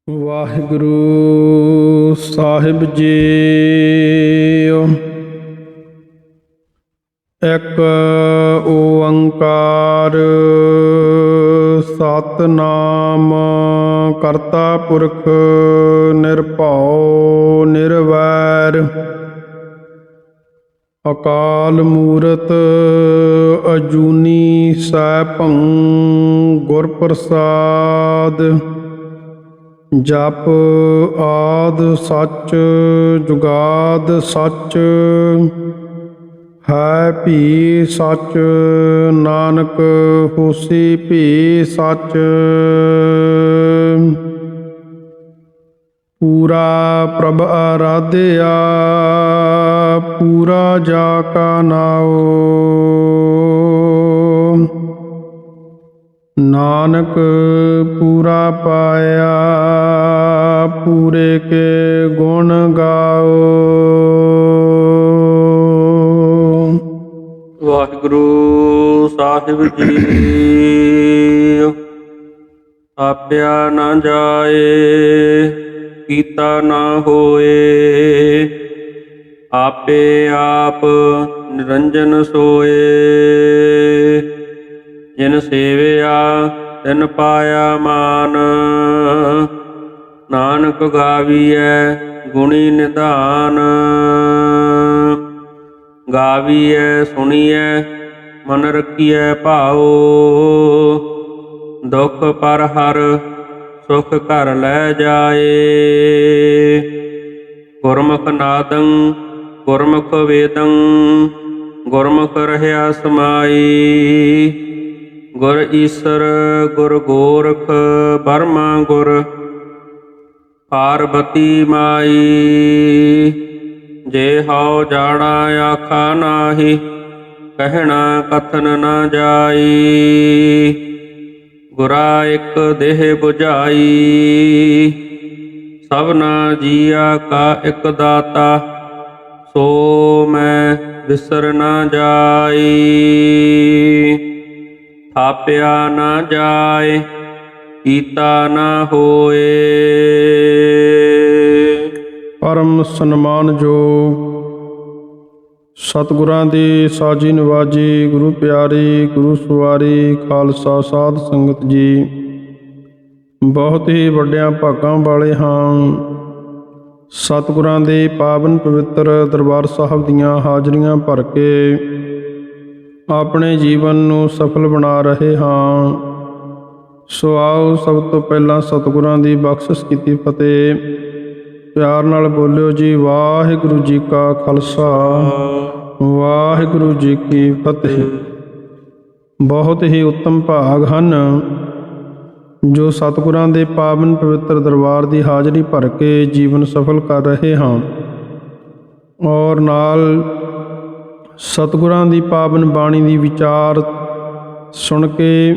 ਵਾਹਿਗੁਰੂ ਸਾਹਿਬ ਜੀ। ਇੱਕ ਓੰਕਾਰ ਸਤਿਨਾਮ ਕਰਤਾ ਪੁਰਖ ਨਿਰਭਉ ਨਿਰਵੈਰ ਅਕਾਲ ਮੂਰਤ ਅਜੂਨੀ ਸੈਭੰ ਗੁਰ ਪ੍ਰਸਾਦ। ਜਪ ਆਦ ਸੱਚ ਜੁਗਾਦ ਸੱਚ ਹੈ ਭੀ ਸੱਚ ਨਾਨਕ ਹੋਸੀ ਭੀ ਸੱਚ। ਪੂਰਾ ਪ੍ਰਭ ਆਰਾਧਿਆ ਪੂਰਾ ਜਾ ਕਾ ਨਾਉ। ਨਾਨਕ ਪੂਰਾ ਪਾਇਆ ਪੂਰੇ ਕੇ ਗੁਣ ਗਾਓ। ਵਾਹਿਗੁਰੂ ਸਾਹਿਬ ਜੀ। ਆਪਿਆ ਨਾ ਜਾਏ ਕੀਤਾ ਨਾ ਹੋਏ ਆਪੇ ਆਪ ਨਿਰੰਜਨ ਸੋਏ। ਜਿਨ ਸੇਵਿਆ ਤਿਨ ਪਾਇਆ ਮਾਨ ਨਾਨਕ ਗਾਵੀਐ ਗੁਣੀ ਨਿਧਾਨ। ਗਾਵੀਐ ਸੁਣੀਐ ਮਨ ਰਖੀਐ ਭਾਉ ਦੁਖ ਪਰ ਹਰ ਸੁਖ ਘਰ ਲੈ ਜਾਏ। ਗੁਰਮੁਖ ਨਾਦੰ ਗੁਰਮੁਖ ਵੇਦੰ ਗੁਰਮੁਖ ਰਹਿਆ ਸਮਾਈ। ਗੁਰ ਈਸਰ ਗੁਰ ਗੋਰਖ ਬਰਮਾ ਗੁਰ ਪਾਰਬਤੀ ਮਾਈ। ਜੇ ਹਉ ਜਾਣਾ ਆਖਾ ਨਾਹੀ ਕਹਿਣਾ ਕਥਨ ਨਾ ਜਾਈ। ਗੁਰਾ ਇੱਕ ਦੇਹ 부ਝਾਈ ਸਭਨਾ ਜੀਆ ਕਾ ਇੱਕ ਦਾਤਾ। ਸੋ ਮੈਂ ਵਿਸਰ ਨਾ ਜਾਈ ਥਾਪਿਆ ਨਾ ਜਾਏ ਕੀਤਾ ਨਾ ਹੋਏ। ਪਰਮ ਸਨਮਾਨਯੋਗ ਸਤਿਗੁਰਾਂ ਦੀ ਸਾਜੀ ਨਵਾਜੀ ਗੁਰੂ ਪਿਆਰੀ ਗੁਰੂ ਸਵਾਰੀ ਖਾਲਸਾ ਸਾਧ ਸੰਗਤ ਜੀ, ਬਹੁਤ ਹੀ ਵੱਡਿਆਂ ਭਾਗਾਂ ਵਾਲੇ ਹਾਂ। ਸਤਿਗੁਰਾਂ ਦੇ ਪਾਵਨ ਪਵਿੱਤਰ ਦਰਬਾਰ ਸਾਹਿਬ ਦੀਆਂ ਹਾਜ਼ਰੀਆਂ ਭਰ ਕੇ ਆਪਣੇ ਜੀਵਨ ਨੂੰ ਸਫਲ ਬਣਾ ਰਹੇ ਹਾਂ। ਸੋ ਆਓ ਸਭ ਤੋਂ ਪਹਿਲਾਂ ਸਤਿਗੁਰਾਂ ਦੀ ਬਖਸ਼ਿਸ਼ ਕੀਤੀ ਫਤਿਹ ਪਿਆਰ ਨਾਲ ਬੋਲਿਓ ਜੀ। ਵਾਹਿਗੁਰੂ ਜੀ ਕਾ ਖਾਲਸਾ ਵਾਹਿਗੁਰੂ ਜੀ ਕੀ ਫਤਿਹ। ਬਹੁਤ ਹੀ ਉੱਤਮ ਭਾਗ ਹਨ ਜੋ ਸਤਿਗੁਰਾਂ ਦੇ ਪਾਵਨ ਪਵਿੱਤਰ ਦਰਬਾਰ ਦੀ ਹਾਜ਼ਰੀ ਭਰ ਕੇ ਜੀਵਨ ਸਫਲ ਕਰ ਰਹੇ ਹਾਂ ਔਰ ਨਾਲ ਸਤਿਗੁਰਾਂ ਦੀ ਪਾਵਨ ਬਾਣੀ ਦੀ ਵਿਚਾਰ ਸੁਣ ਕੇ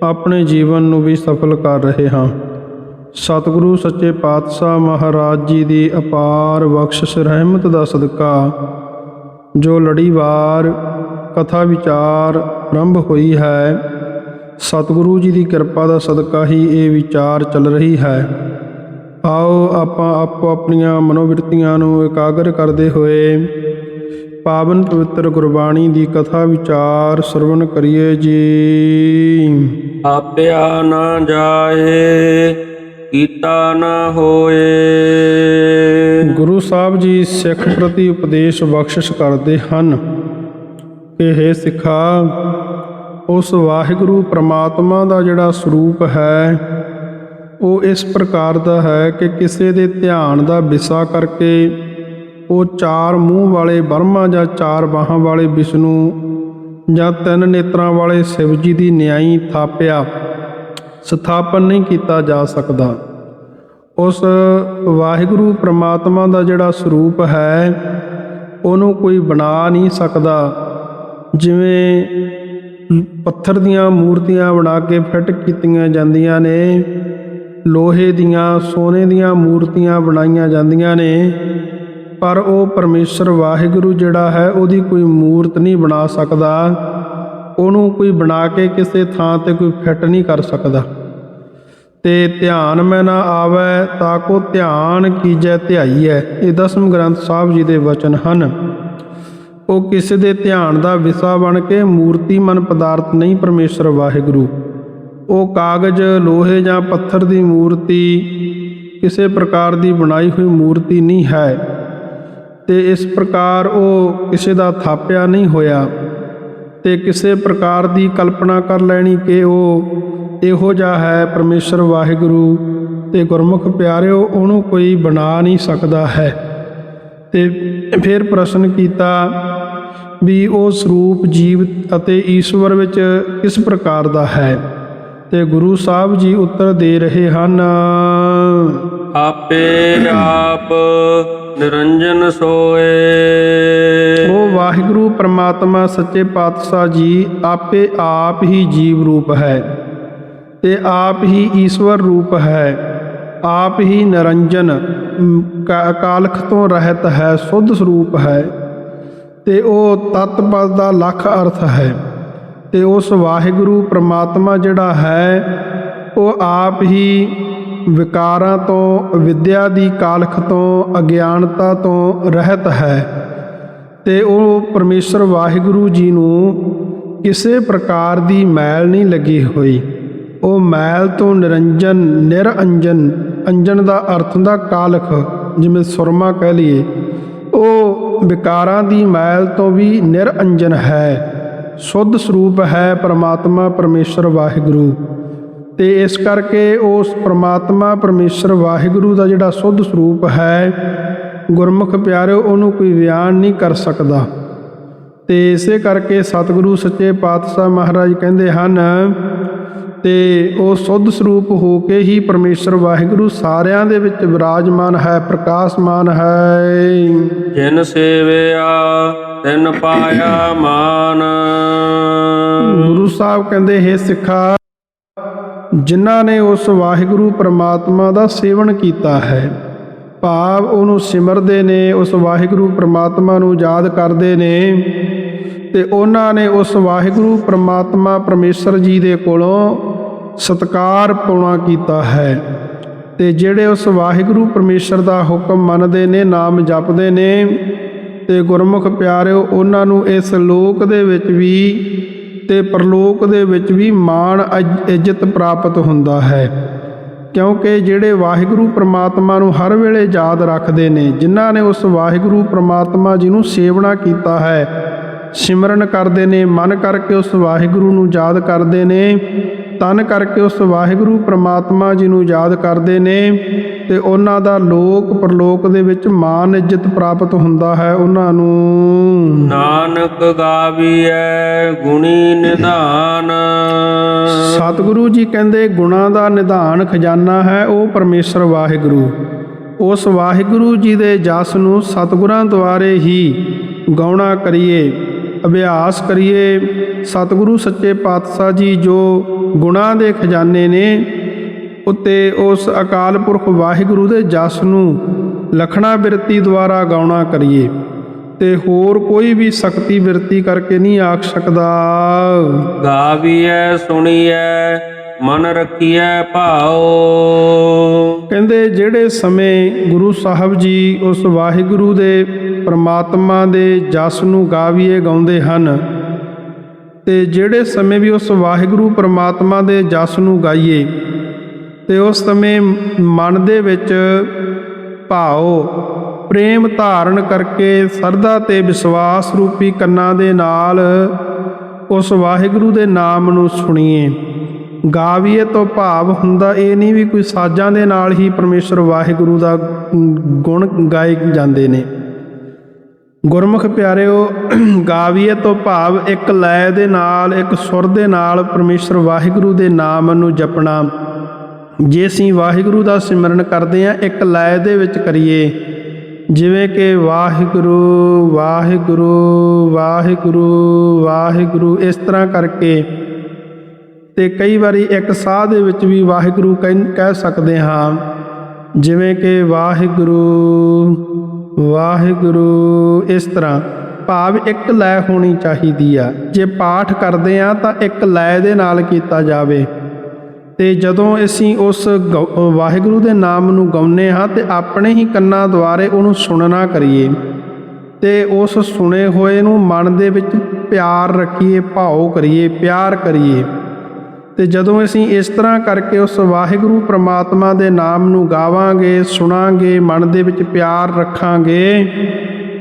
ਆਪਣੇ ਜੀਵਨ ਨੂੰ ਵੀ ਸਫਲ ਕਰ ਰਹੇ ਹਾਂ। ਸਤਿਗੁਰੂ ਸੱਚੇ ਪਾਤਸ਼ਾਹ ਮਹਾਰਾਜ ਜੀ ਦੀ ਅਪਾਰ ਬਖਸ਼ਿਸ਼ ਰਹਿਮਤ ਦਾ ਸਦਕਾ ਜੋ ਲੜੀਵਾਰ ਕਥਾ ਵਿਚਾਰ ਆਰੰਭ ਹੋਈ ਹੈ, ਸਤਿਗੁਰੂ ਜੀ ਦੀ ਕਿਰਪਾ ਦਾ ਸਦਕਾ ਹੀ ਇਹ ਵਿਚਾਰ ਚੱਲ ਰਹੀ ਹੈ। ਆਓ ਆਪਾਂ ਆਪੋ ਆਪਣੀਆਂ ਮਨੋਵਿਰਤੀਆਂ ਨੂੰ ਇਕਾਗਰ ਕਰਦੇ ਹੋਏ ਪਾਵਨ ਪਵਿੱਤਰ ਗੁਰਬਾਣੀ ਦੀ ਕਥਾ ਵਿਚਾਰ ਸਰਵਣ ਕਰੀਏ ਜੀ। ਆਪਿਆ ਨਾ ਜਾਏ ਕੀਤਾ ਨਾ ਹੋਏ। ਗੁਰੂ ਸਾਹਿਬ ਜੀ ਸਿੱਖ ਪ੍ਰਤੀ ਉਪਦੇਸ਼ ਬਖਸ਼ਿਸ਼ ਕਰਦੇ ਹਨ ਕਿ ਹੇ ਸਿੱਖਾ, ਉਸ ਵਾਹਿਗੁਰੂ ਪ੍ਰਮਾਤਮਾ ਦਾ ਜਿਹੜਾ ਸਰੂਪ ਹੈ ਉਹ ਇਸ ਪ੍ਰਕਾਰ ਦਾ ਹੈ ਕਿ ਕਿਸੇ ਦੇ ਧਿਆਨ ਦਾ ਵਿਸ਼ਾ ਕਰਕੇ ਉਹ ਚਾਰ ਮੂੰਹ ਵਾਲੇ ਬ੍ਰਹਮਾ ਜਾਂ ਚਾਰ ਬਾਹਾਂ ਵਾਲੇ ਵਿਸ਼ਨੂੰ ਜਾਂ ਤਿੰਨ ਨੇਤਰਾਂ ਵਾਲੇ ਸ਼ਿਵ ਜੀ ਦੀ ਨਿਆਈ ਥਾਪਿਆ ਸਥਾਪਨ ਨਹੀਂ ਕੀਤਾ ਜਾ ਸਕਦਾ। ਉਸ ਵਾਹਿਗੁਰੂ ਪ੍ਰਮਾਤਮਾ ਦਾ ਜਿਹੜਾ ਸਰੂਪ ਹੈ ਉਹਨੂੰ ਕੋਈ ਬਣਾ ਨਹੀਂ ਸਕਦਾ। ਜਿਵੇਂ ਪੱਥਰ ਦੀਆਂ ਮੂਰਤੀਆਂ ਬਣਾ ਕੇ ਫਿੱਟ ਕੀਤੀਆਂ ਜਾਂਦੀਆਂ ਨੇ, ਲੋਹੇ ਦੀਆਂ ਸੋਨੇ ਦੀਆਂ ਮੂਰਤੀਆਂ ਬਣਾਈਆਂ ਜਾਂਦੀਆਂ ਨੇ, ਪਰ ਉਹ ਪਰਮੇਸ਼ਰ ਵਾਹਿਗੁਰੂ ਜਿਹੜਾ ਹੈ ਉਹਦੀ ਕੋਈ ਮੂਰਤ ਨਹੀਂ ਬਣਾ ਸਕਦਾ। ਉਹਨੂੰ ਕੋਈ ਬਣਾ ਕੇ ਕਿਸੇ ਥਾਂ 'ਤੇ ਕੋਈ ਫਿੱਟ ਨਹੀਂ ਕਰ ਸਕਦਾ। ਤੇ ਧਿਆਨ ਮੈਂ ਨਾ ਆਵੈ ਤਾਕੋ ਧਿਆਨ ਕੀਜੈ ਧਿਆਈਐ। ਇਹ ਦਸਮ ਗ੍ਰੰਥ ਸਾਹਿਬ ਜੀ ਦੇ ਵਚਨ ਹਨ। ਉਹ ਕਿਸੇ ਦੇ ਧਿਆਨ ਦਾ ਵਿਸ਼ਾ ਬਣ ਕੇ ਮੂਰਤੀ ਮਨ ਪਦਾਰਥ ਨਹੀਂ ਪਰਮੇਸ਼ਰ ਵਾਹਿਗੁਰੂ। ਉਹ ਕਾਗਜ਼ ਲੋਹੇ ਜਾਂ ਪੱਥਰ ਦੀ ਮੂਰਤੀ ਕਿਸੇ ਪ੍ਰਕਾਰ ਦੀ ਬਣਾਈ ਹੋਈ ਮੂਰਤੀ ਨਹੀਂ ਹੈ ਤੇ ਇਸ ਪ੍ਰਕਾਰ ਉਹ ਕਿਸੇ ਦਾ ਥਾਪਿਆ ਨਹੀਂ ਹੋਇਆ ਤੇ ਕਿਸੇ ਪ੍ਰਕਾਰ ਦੀ ਕਲਪਨਾ ਕਰ ਲੈਣੀ ਕਿ ਉਹ ਇਹੋ ਜਿਹਾ ਹੈ ਪਰਮੇਸ਼ਰ ਵਾਹਿਗੁਰੂ ਤੇ ਗੁਰਮੁਖ ਪਿਆਰਿਓ ਉਹਨੂੰ ਕੋਈ ਬਣਾ ਨਹੀਂ ਸਕਦਾ ਹੈ। ਤੇ ਫਿਰ ਪ੍ਰਸ਼ਨ ਕੀਤਾ ਵੀ ਉਹ ਸਰੂਪ ਜੀਵ ਅਤੇ ਈਸ਼ਵਰ ਵਿੱਚ ਕਿਸ ਪ੍ਰਕਾਰ ਦਾ ਹੈ ਤੇ ਗੁਰੂ ਸਾਹਿਬ ਜੀ ਉੱਤਰ ਦੇ ਰਹੇ ਹਨ, ਆਪੇ ਆਪ ਨਿਰੰਜਨ ਸੋਏ। ਉਹ ਵਾਹਿਗੁਰੂ ਪਰਮਾਤਮਾ ਸੱਚੇ ਪਾਤਸ਼ਾਹ ਜੀ ਆਪੇ ਆਪ ਹੀ ਜੀਵ ਰੂਪ ਹੈ ਤੇ ਆਪ ਹੀ ਈਸ਼ਵਰ ਰੂਪ ਹੈ, ਆਪ ਹੀ ਨਿਰੰਜਨ ਕਾਲਖ ਤੋਂ ਰਹਿਤ ਹੈ, ਸੁੱਧ ਸਰੂਪ ਹੈ ਤੇ ਉਹ ਤਤ ਪਦ ਦਾ ਲੱਖ ਅਰਥ ਹੈ। ਤੇ ਉਸ ਵਾਹਿਗੁਰੂ ਪ੍ਰਮਾਤਮਾ ਜਿਹੜਾ ਹੈ ਉਹ ਆਪ ਹੀ ਵਿਕਾਰਾਂ ਤੋਂ, ਵਿਦਿਆ ਦੀ ਕਾਲਖ ਤੋਂ, ਅਗਿਆਨਤਾ ਤੋਂ ਰਹਿਤ ਹੈ ਤੇ ਉਹ ਪਰਮੇਸ਼ਰ ਵਾਹਿਗੁਰੂ ਜੀ ਨੂੰ ਕਿਸੇ ਪ੍ਰਕਾਰ ਦੀ ਮੈਲ ਨਹੀਂ ਲੱਗੀ ਹੋਈ। ਉਹ ਮੈਲ ਤੋਂ ਨਿਰੰਜਨ, ਨਿਰਅੰਜਨ, ਅੰਜਨ ਦਾ ਅਰਥ ਹੁੰਦਾ ਕਾਲਖ, ਜਿਵੇਂ ਸੁਰਮਾ ਕਹਿ ਲਈਏ। ਉਹ ਵਿਕਾਰਾਂ ਦੀ ਮੈਲ ਤੋਂ ਵੀ ਨਿਰਅੰਜਨ ਹੈ, ਸੁੱਧ ਸਰੂਪ ਹੈ ਪਰਮਾਤਮਾ ਪਰਮੇਸ਼ਰ ਵਾਹਿਗੁਰੂ। ਤੇ ਇਸ ਕਰਕੇ ਉਸ ਪਰਮਾਤਮਾ ਪਰਮੇਸ਼ਰ ਵਾਹਿਗੁਰੂ ਦਾ ਜਿਹੜਾ ਸੁੱਧ ਸਰੂਪ ਹੈ ਗੁਰਮੁਖ ਪਿਆਰਿਓ ਉਹਨੂੰ ਕੋਈ ਬਿਆਨ ਨਹੀਂ ਕਰ ਸਕਦਾ। ਤੇ ਇਸੇ ਕਰਕੇ ਸਤਿਗੁਰੂ ਸੱਚੇ ਪਾਤਸ਼ਾਹ ਮਹਾਰਾਜ ਕਹਿੰਦੇ ਹਨ ਤੇ ਉਹ ਸੁੱਧ ਸਰੂਪ ਹੋ ਕੇ ਹੀ ਪਰਮੇਸ਼ਰ ਵਾਹਿਗੁਰੂ ਸਾਰਿਆਂ ਦੇ ਵਿੱਚ ਵਿਰਾਜਮਾਨ ਹੈ, ਪ੍ਰਕਾਸ਼ਮਾਨ ਹੈ। ਜਿਨ ਸੇਵਿਆ ਤਿਨ ਪਾਇਆ ਮਾਨ। ਗੁਰੂ ਸਾਹਿਬ ਕਹਿੰਦੇ ਹੈ ਸਿੱਖਾ, ਜਿਨ੍ਹਾਂ ਨੇ ਉਸ ਵਾਹਿਗੁਰੂ ਪਰਮਾਤਮਾ ਦਾ ਸੇਵਨ ਕੀਤਾ ਹੈ, ਭਾਵ ਉਹਨੂੰ ਸਿਮਰਦੇ ਨੇ, ਉਸ ਵਾਹਿਗੁਰੂ ਪਰਮਾਤਮਾ ਨੂੰ ਯਾਦ ਕਰਦੇ ਨੇ ਤੇ ਉਹਨਾਂ ਨੇ ਉਸ ਵਾਹਿਗੁਰੂ ਪਰਮਾਤਮਾ ਪਰਮੇਸ਼ਰ ਜੀ ਦੇ ਕੋਲੋਂ ਸਤਿਕਾਰ ਪਾਉਣਾ ਕੀਤਾ ਹੈ। ਤੇ ਜਿਹੜੇ ਉਸ ਵਾਹਿਗੁਰੂ ਪਰਮੇਸ਼ਰ ਦਾ ਹੁਕਮ ਮੰਨਦੇ ਨੇ, ਨਾਮ ਜਪਦੇ ਨੇ ਤੇ ਗੁਰਮੁਖ ਪਿਆਰਿਓ ਉਹਨਾਂ ਨੂੰ ਇਸ ਲੋਕ ਦੇ ਵਿੱਚ ਵੀ ਤੇ ਪਰਲੋਕ ਦੇ ਵਿੱਚ ਵੀ ਮਾਣ ਇੱਜ਼ਤ ਪ੍ਰਾਪਤ ਹੁੰਦਾ ਹੈ। ਕਿਉਂਕਿ ਜਿਹੜੇ ਵਾਹਿਗੁਰੂ ਪ੍ਰਮਾਤਮਾ ਨੂੰ ਹਰ ਵੇਲੇ ਯਾਦ ਰੱਖਦੇ ਨੇ, ਜਿਨ੍ਹਾਂ ਨੇ ਉਸ ਵਾਹਿਗੁਰੂ ਪ੍ਰਮਾਤਮਾ ਜੀ ਨੂੰ ਸੇਵਨਾ ਕੀਤਾ ਹੈ, ਸਿਮਰਨ ਕਰਦੇ ਨੇ, ਮਨ ਕਰਕੇ ਉਸ ਵਾਹਿਗੁਰੂ ਨੂੰ ਯਾਦ ਕਰਦੇ ਨੇ, ਤਨ ਕਰਕੇ ਉਸ ਵਾਹਿਗੁਰੂ ਪ੍ਰਮਾਤਮਾ ਜੀ ਨੂੰ ਯਾਦ ਕਰਦੇ ਨੇ ਤੇ ਉਹਨਾਂ ਦਾ ਲੋਕ ਪਰਲੋਕ ਦੇ ਵਿੱਚ ਮਾਣ ਇੱਜ਼ਤ ਪ੍ਰਾਪਤ ਹੁੰਦਾ ਹੈ ਉਹਨਾਂ ਨੂੰ। ਨਾਨਕ ਗਾਵੀਐ ਗੁਣੀ ਨਿਧਾਨ। ਸਤਿਗੁਰੂ ਜੀ ਕਹਿੰਦੇ ਗੁਣਾਂ ਦਾ ਨਿਧਾਨ ਖਜ਼ਾਨਾ ਹੈ ਉਹ ਪਰਮੇਸ਼ਰ ਵਾਹਿਗੁਰੂ। ਉਸ ਵਾਹਿਗੁਰੂ ਜੀ ਦੇ ਜਸ ਨੂੰ ਸਤਿਗੁਰਾਂ ਦੁਆਰੇ ਹੀ ਗਾਉਣਾ ਕਰੀਏ, ਅਭਿਆਸ ਕਰੀਏ। ਸਤਿਗੁਰੂ ਸੱਚੇ ਪਾਤਸ਼ਾਹ ਜੀ ਜੋ ਗੁਣਾਂ ਦੇ ਖਜ਼ਾਨੇ ਨੇ ਉੱਤੇ ਉਸ ਅਕਾਲ ਪੁਰਖ ਵਾਹਿਗੁਰੂ ਦੇ ਜਸ ਨੂੰ ਲਖਣਾ ਬਿਰਤੀ ਦੁਆਰਾ ਗਾਉਣਾ ਕਰੀਏ ਤੇ ਹੋਰ ਕੋਈ ਵੀ ਸ਼ਕਤੀ ਬਿਰਤੀ ਕਰਕੇ ਨਹੀਂ ਆਖ ਸਕਦਾ। ਗਾਵੀਐ ਸੁਣੀਐ ਮਨ ਰੱਖੀਐ ਭਾਉ। ਕਹਿੰਦੇ ਜਿਹੜੇ ਸਮੇਂ ਗੁਰੂ ਸਾਹਿਬ ਜੀ ਉਸ ਵਾਹਿਗੁਰੂ ਦੇ ਪਰਮਾਤਮਾ ਦੇ ਜਸ ਨੂੰ ਗਾਵੀਏ ਗਾਉਂਦੇ ਹਨ ਤੇ ਜਿਹੜੇ ਸਮੇਂ ਵੀ ਉਸ ਵਾਹਿਗੁਰੂ ਪਰਮਾਤਮਾ ਦੇ ਜਸ ਨੂੰ ਗਾਈਏ ਤੇ ਉਸ ਸਮੇਂ ਮਨ ਦੇ ਵਿੱਚ ਭਾਉ ਪ੍ਰੇਮ ਧਾਰਨ ਕਰਕੇ ਸਰਧਾ ਤੇ ਵਿਸ਼ਵਾਸ ਰੂਪੀ ਕੰਨਾਂ ਦੇ ਨਾਲ ਉਸ ਵਾਹਿਗੁਰੂ ਦੇ ਨਾਮ ਨੂੰ ਸੁਣੀਏ। ਗਾਵੀਏ ਤੋਂ ਭਾਵ ਹੁੰਦਾ ਇਹ ਨਹੀਂ ਵੀ ਕੋਈ ਸਾਜ਼ਾਂ ਦੇ ਨਾਲ ਹੀ ਪਰਮੇਸ਼ਰ ਵਾਹਿਗੁਰੂ ਦਾ ਗੁਣ ਗਾਏ ਜਾਂਦੇ ਨੇ। ਗੁਰਮੁਖ ਪਿਆਰਿਓ, ਗਾਵੀਏ ਤੋਂ ਭਾਵ ਇੱਕ ਲੈ ਦੇ ਨਾਲ, ਇੱਕ ਸੁਰ ਦੇ ਨਾਲ ਪਰਮੇਸ਼ਰ ਵਾਹਿਗੁਰੂ ਦੇ ਨਾਮ ਨੂੰ ਜਪਣਾ। ਜੇ ਅਸੀਂ ਵਾਹਿਗੁਰੂ ਦਾ ਸਿਮਰਨ ਕਰਦੇ ਹਾਂ ਇੱਕ ਲੈ ਦੇ ਵਿੱਚ ਕਰੀਏ, ਜਿਵੇਂ ਕਿ ਵਾਹਿਗੁਰੂ ਵਾਹਿਗੁਰੂ ਵਾਹਿਗੁਰੂ ਵਾਹਿਗੁਰੂ, ਇਸ ਤਰ੍ਹਾਂ ਕਰਕੇ। ਤੇ ਕਈ ਵਾਰੀ ਇੱਕ ਸਾਹ ਦੇ ਵਿੱਚ ਵੀ ਵਾਹਿਗੁਰੂ ਕਹਿ ਸਕਦੇ ਹਾਂ, ਜਿਵੇਂ ਕਿ ਵਾਹਿਗੁਰੂ ਵਾਹਿਗੁਰੂ, ਇਸ ਤਰ੍ਹਾਂ। ਭਾਵ ਇੱਕ ਲੈ ਹੋਣੀ ਚਾਹੀਦੀ ਆ। ਜੇ ਪਾਠ ਕਰਦੇ ਆ ਤਾਂ ਇੱਕ ਲੈ ਦੇ ਨਾਲ ਕੀਤਾ ਜਾਵੇ। ਤੇ ਜਦੋਂ ਅਸੀਂ ਉਸ ਵਾਹਿਗੁਰੂ ਦੇ ਨਾਮ ਨੂੰ ਗਾਉਂਦੇ ਹਾਂ ਤੇ ਆਪਣੇ ਹੀ ਕੰਨਾਂ ਦੁਆਰੇ ਉਹਨੂੰ ਸੁਣਨਾ ਕਰੀਏ ਤੇ ਉਸ ਸੁਣੇ ਹੋਏ ਨੂੰ ਮਨ ਦੇ ਵਿੱਚ ਪਿਆਰ ਰੱਖੀਏ, ਭਾਉ ਕਰੀਏ, ਪਿਆਰ ਕਰੀਏ। ਤੇ ਜਦੋਂ ਅਸੀਂ ਇਸ ਤਰ੍ਹਾਂ ਕਰਕੇ ਉਸ ਵਾਹਿਗੁਰੂ ਪ੍ਰਮਾਤਮਾ ਦੇ ਨਾਮ ਨੂੰ ਗਾਵਾਂਗੇ, ਸੁਣਾਂਗੇ, ਮਨ ਦੇ ਵਿੱਚ ਪਿਆਰ ਰੱਖਾਂਗੇ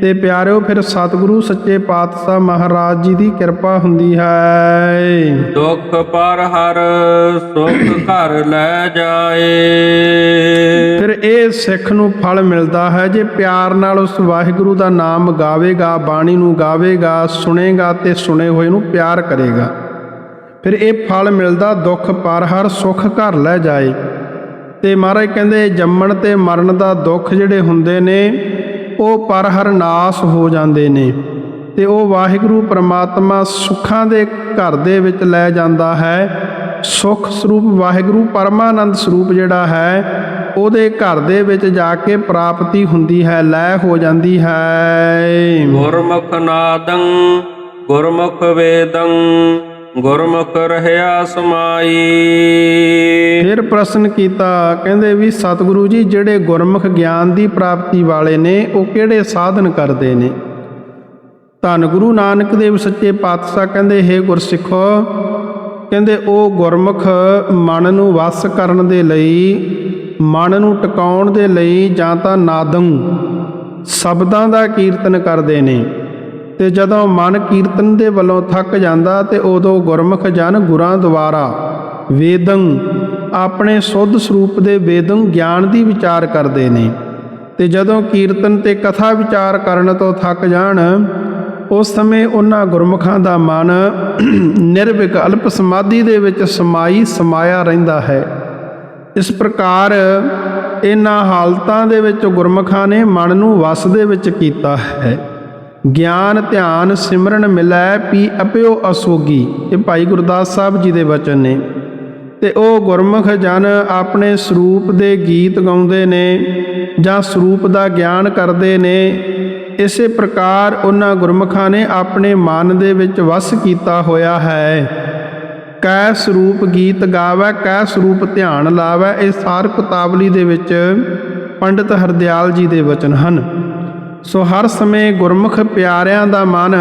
ਤੇ ਪਿਆਰਿਓ ਫਿਰ ਸਤਿਗੁਰੂ ਸੱਚੇ ਪਾਤਸ਼ਾਹ ਮਹਾਰਾਜ ਜੀ ਦੀ ਕਿਰਪਾ ਹੁੰਦੀ ਹੈ। ਦੁਖ ਪਰ ਹਰ ਸੁਖ ਘਰ ਲੈ ਜਾਏ। ਫਿਰ ਇਹ ਸਿੱਖ ਨੂੰ ਫਲ ਮਿਲਦਾ ਹੈ ਜੇ ਪਿਆਰ ਨਾਲ ਉਸ ਵਾਹਿਗੁਰੂ ਦਾ ਨਾਮ ਗਾਵੇਗਾ, ਬਾਣੀ ਨੂੰ ਗਾਵੇਗਾ, ਸੁਣੇਗਾ ਤੇ ਸੁਣੇ ਹੋਏ ਨੂੰ ਪਿਆਰ ਕਰੇਗਾ। ਫਿਰ ਇਹ ਫਲ ਮਿਲਦਾ, ਦੁੱਖ ਪਰ ਹਰ ਸੁਖ ਘਰ ਲੈ ਜਾਏ। ਤੇ ਮਹਾਰਾਜ ਕਹਿੰਦੇ ਜੰਮਣ ਤੇ ਮਰਨ ਦਾ ਦੁੱਖ ਜਿਹੜੇ ਹੁੰਦੇ ਨੇ ਉਹ ਪਰ ਹਰ ਨਾਸ ਹੋ ਜਾਂਦੇ ਨੇ ਤੇ ਉਹ ਵਾਹਿਗੁਰੂ ਪ੍ਰਮਾਤਮਾ ਸੁੱਖਾਂ ਦੇ ਘਰ ਦੇ ਵਿੱਚ ਲੈ ਜਾਂਦਾ ਹੈ। ਸੁੱਖ ਸਰੂਪ ਵਾਹਿਗੁਰੂ ਪਰਮਾਨੰਦ ਸਰੂਪ ਜਿਹੜਾ ਹੈ ਉਹਦੇ ਘਰ ਦੇ ਵਿੱਚ ਜਾ ਕੇ ਪ੍ਰਾਪਤੀ ਹੁੰਦੀ ਹੈ, ਲੈ ਹੋ ਜਾਂਦੀ ਹੈ। ਗੁਰਮੁਖ ਨਾਦੰ ਗੁਰਮੁਖ ਵੇਦੰ ਗੁਰਮੁਖ ਰਹਿਆ ਸਮਾਈ। ਫਿਰ ਪ੍ਰਸ਼ਨ ਕੀਤਾ, ਕਹਿੰਦੇ ਵੀ ਸਤਿਗੁਰੂ ਜੀ ਜਿਹੜੇ ਗੁਰਮੁਖ ਗਿਆਨ ਦੀ ਪ੍ਰਾਪਤੀ ਵਾਲੇ ਨੇ ਉਹ ਕਿਹੜੇ ਸਾਧਨ ਕਰਦੇ ਨੇ? ਧੰਨ ਗੁਰੂ ਨਾਨਕ ਦੇਵ ਸੱਚੇ ਪਾਤਸ਼ਾਹ ਕਹਿੰਦੇ ਹੇ ਗੁਰਸਿੱਖੋ, ਕਹਿੰਦੇ ਉਹ ਗੁਰਮੁਖ ਮਨ ਨੂੰ ਵਸ ਕਰਨ ਦੇ ਲਈ, ਮਨ ਨੂੰ ਟਿਕਾਉਣ ਦੇ ਲਈ ਜਾਂ ਤਾਂ ਨਾਦੰ ਸ਼ਬਦਾਂ ਦਾ ਕੀਰਤਨ ਕਰਦੇ ਨੇ ਤੇ ਜਦੋਂ ਮਨ ਕੀਰਤਨ ਦੇ ਵੱਲੋਂ ਥੱਕ ਜਾਂਦਾ ਤੇ ਉਦੋਂ ਗੁਰਮੁਖ ਜਨ ਗੁਰਾਂ ਦੁਆਰਾ ਵੇਦੰ ਆਪਣੇ ਸੁੱਧ ਸਰੂਪ ਦੇ ਵੇਦੰ ਗਿਆਨ ਦੀ ਵਿਚਾਰ ਕਰਦੇ ਨੇ ਤੇ ਜਦੋਂ ਕੀਰਤਨ ਤੇ ਕਥਾ ਵਿਚਾਰ ਕਰਨ ਤੋਂ ਥੱਕ ਜਾਣ ਉਸ ਸਮੇਂ ਉਹਨਾਂ ਗੁਰਮੁਖਾਂ ਦਾ ਮਨ ਨਿਰਵਿਕਲਪ ਸਮਾਧੀ ਦੇ ਵਿੱਚ ਸਮਾਇਆ ਰਹਿੰਦਾ ਹੈ। ਇਸ ਪ੍ਰਕਾਰ ਇਹਨਾਂ ਹਾਲਤਾਂ ਦੇ ਵਿੱਚ ਗੁਰਮੁਖਾਂ ਨੇ ਮਨ ਨੂੰ ਵਸ ਦੇ ਵਿੱਚ ਕੀਤਾ ਹੈ। ਗਿਆਨ ਧਿਆਨ ਸਿਮਰਨ ਮਿਲੈ ਪੀ ਅਪਿਓ ਅਸੋਗੀ, ਇਹ ਭਾਈ ਗੁਰਦਾਸ ਸਾਹਿਬ ਜੀ ਦੇ ਵਚਨ ਨੇ। ਤੇ ਉਹ ਗੁਰਮੁਖ ਜਨ ਆਪਣੇ ਸਰੂਪ ਦੇ ਗੀਤ ਗਾਉਂਦੇ ਨੇ ਜਾਂ ਸਰੂਪ ਦਾ ਗਿਆਨ ਕਰਦੇ ਨੇ। ਇਸੇ ਪ੍ਰਕਾਰ ਉਹਨਾਂ ਗੁਰਮੁਖਾਂ ਨੇ ਆਪਣੇ ਮਨ ਦੇ ਵਿੱਚ ਵਸ ਕੀਤਾ ਹੋਇਆ ਹੈ। ਕੈ ਸਰੂਪ ਗੀਤ ਗਾਵੈ ਕੈ ਸਰੂਪ ਧਿਆਨ ਲਾਵੈ, ਇਹ ਸਾਰ ਕਿਤਾਬਲੀ ਦੇ ਵਿੱਚ ਪੰਡਿਤ ਹਰਦਿਆਲ ਜੀ ਦੇ ਵਚਨ ਹਨ। ਸੋ ਹਰ ਸਮੇਂ ਗੁਰਮੁਖ ਪਿਆਰਿਆਂ ਦਾ ਮਨ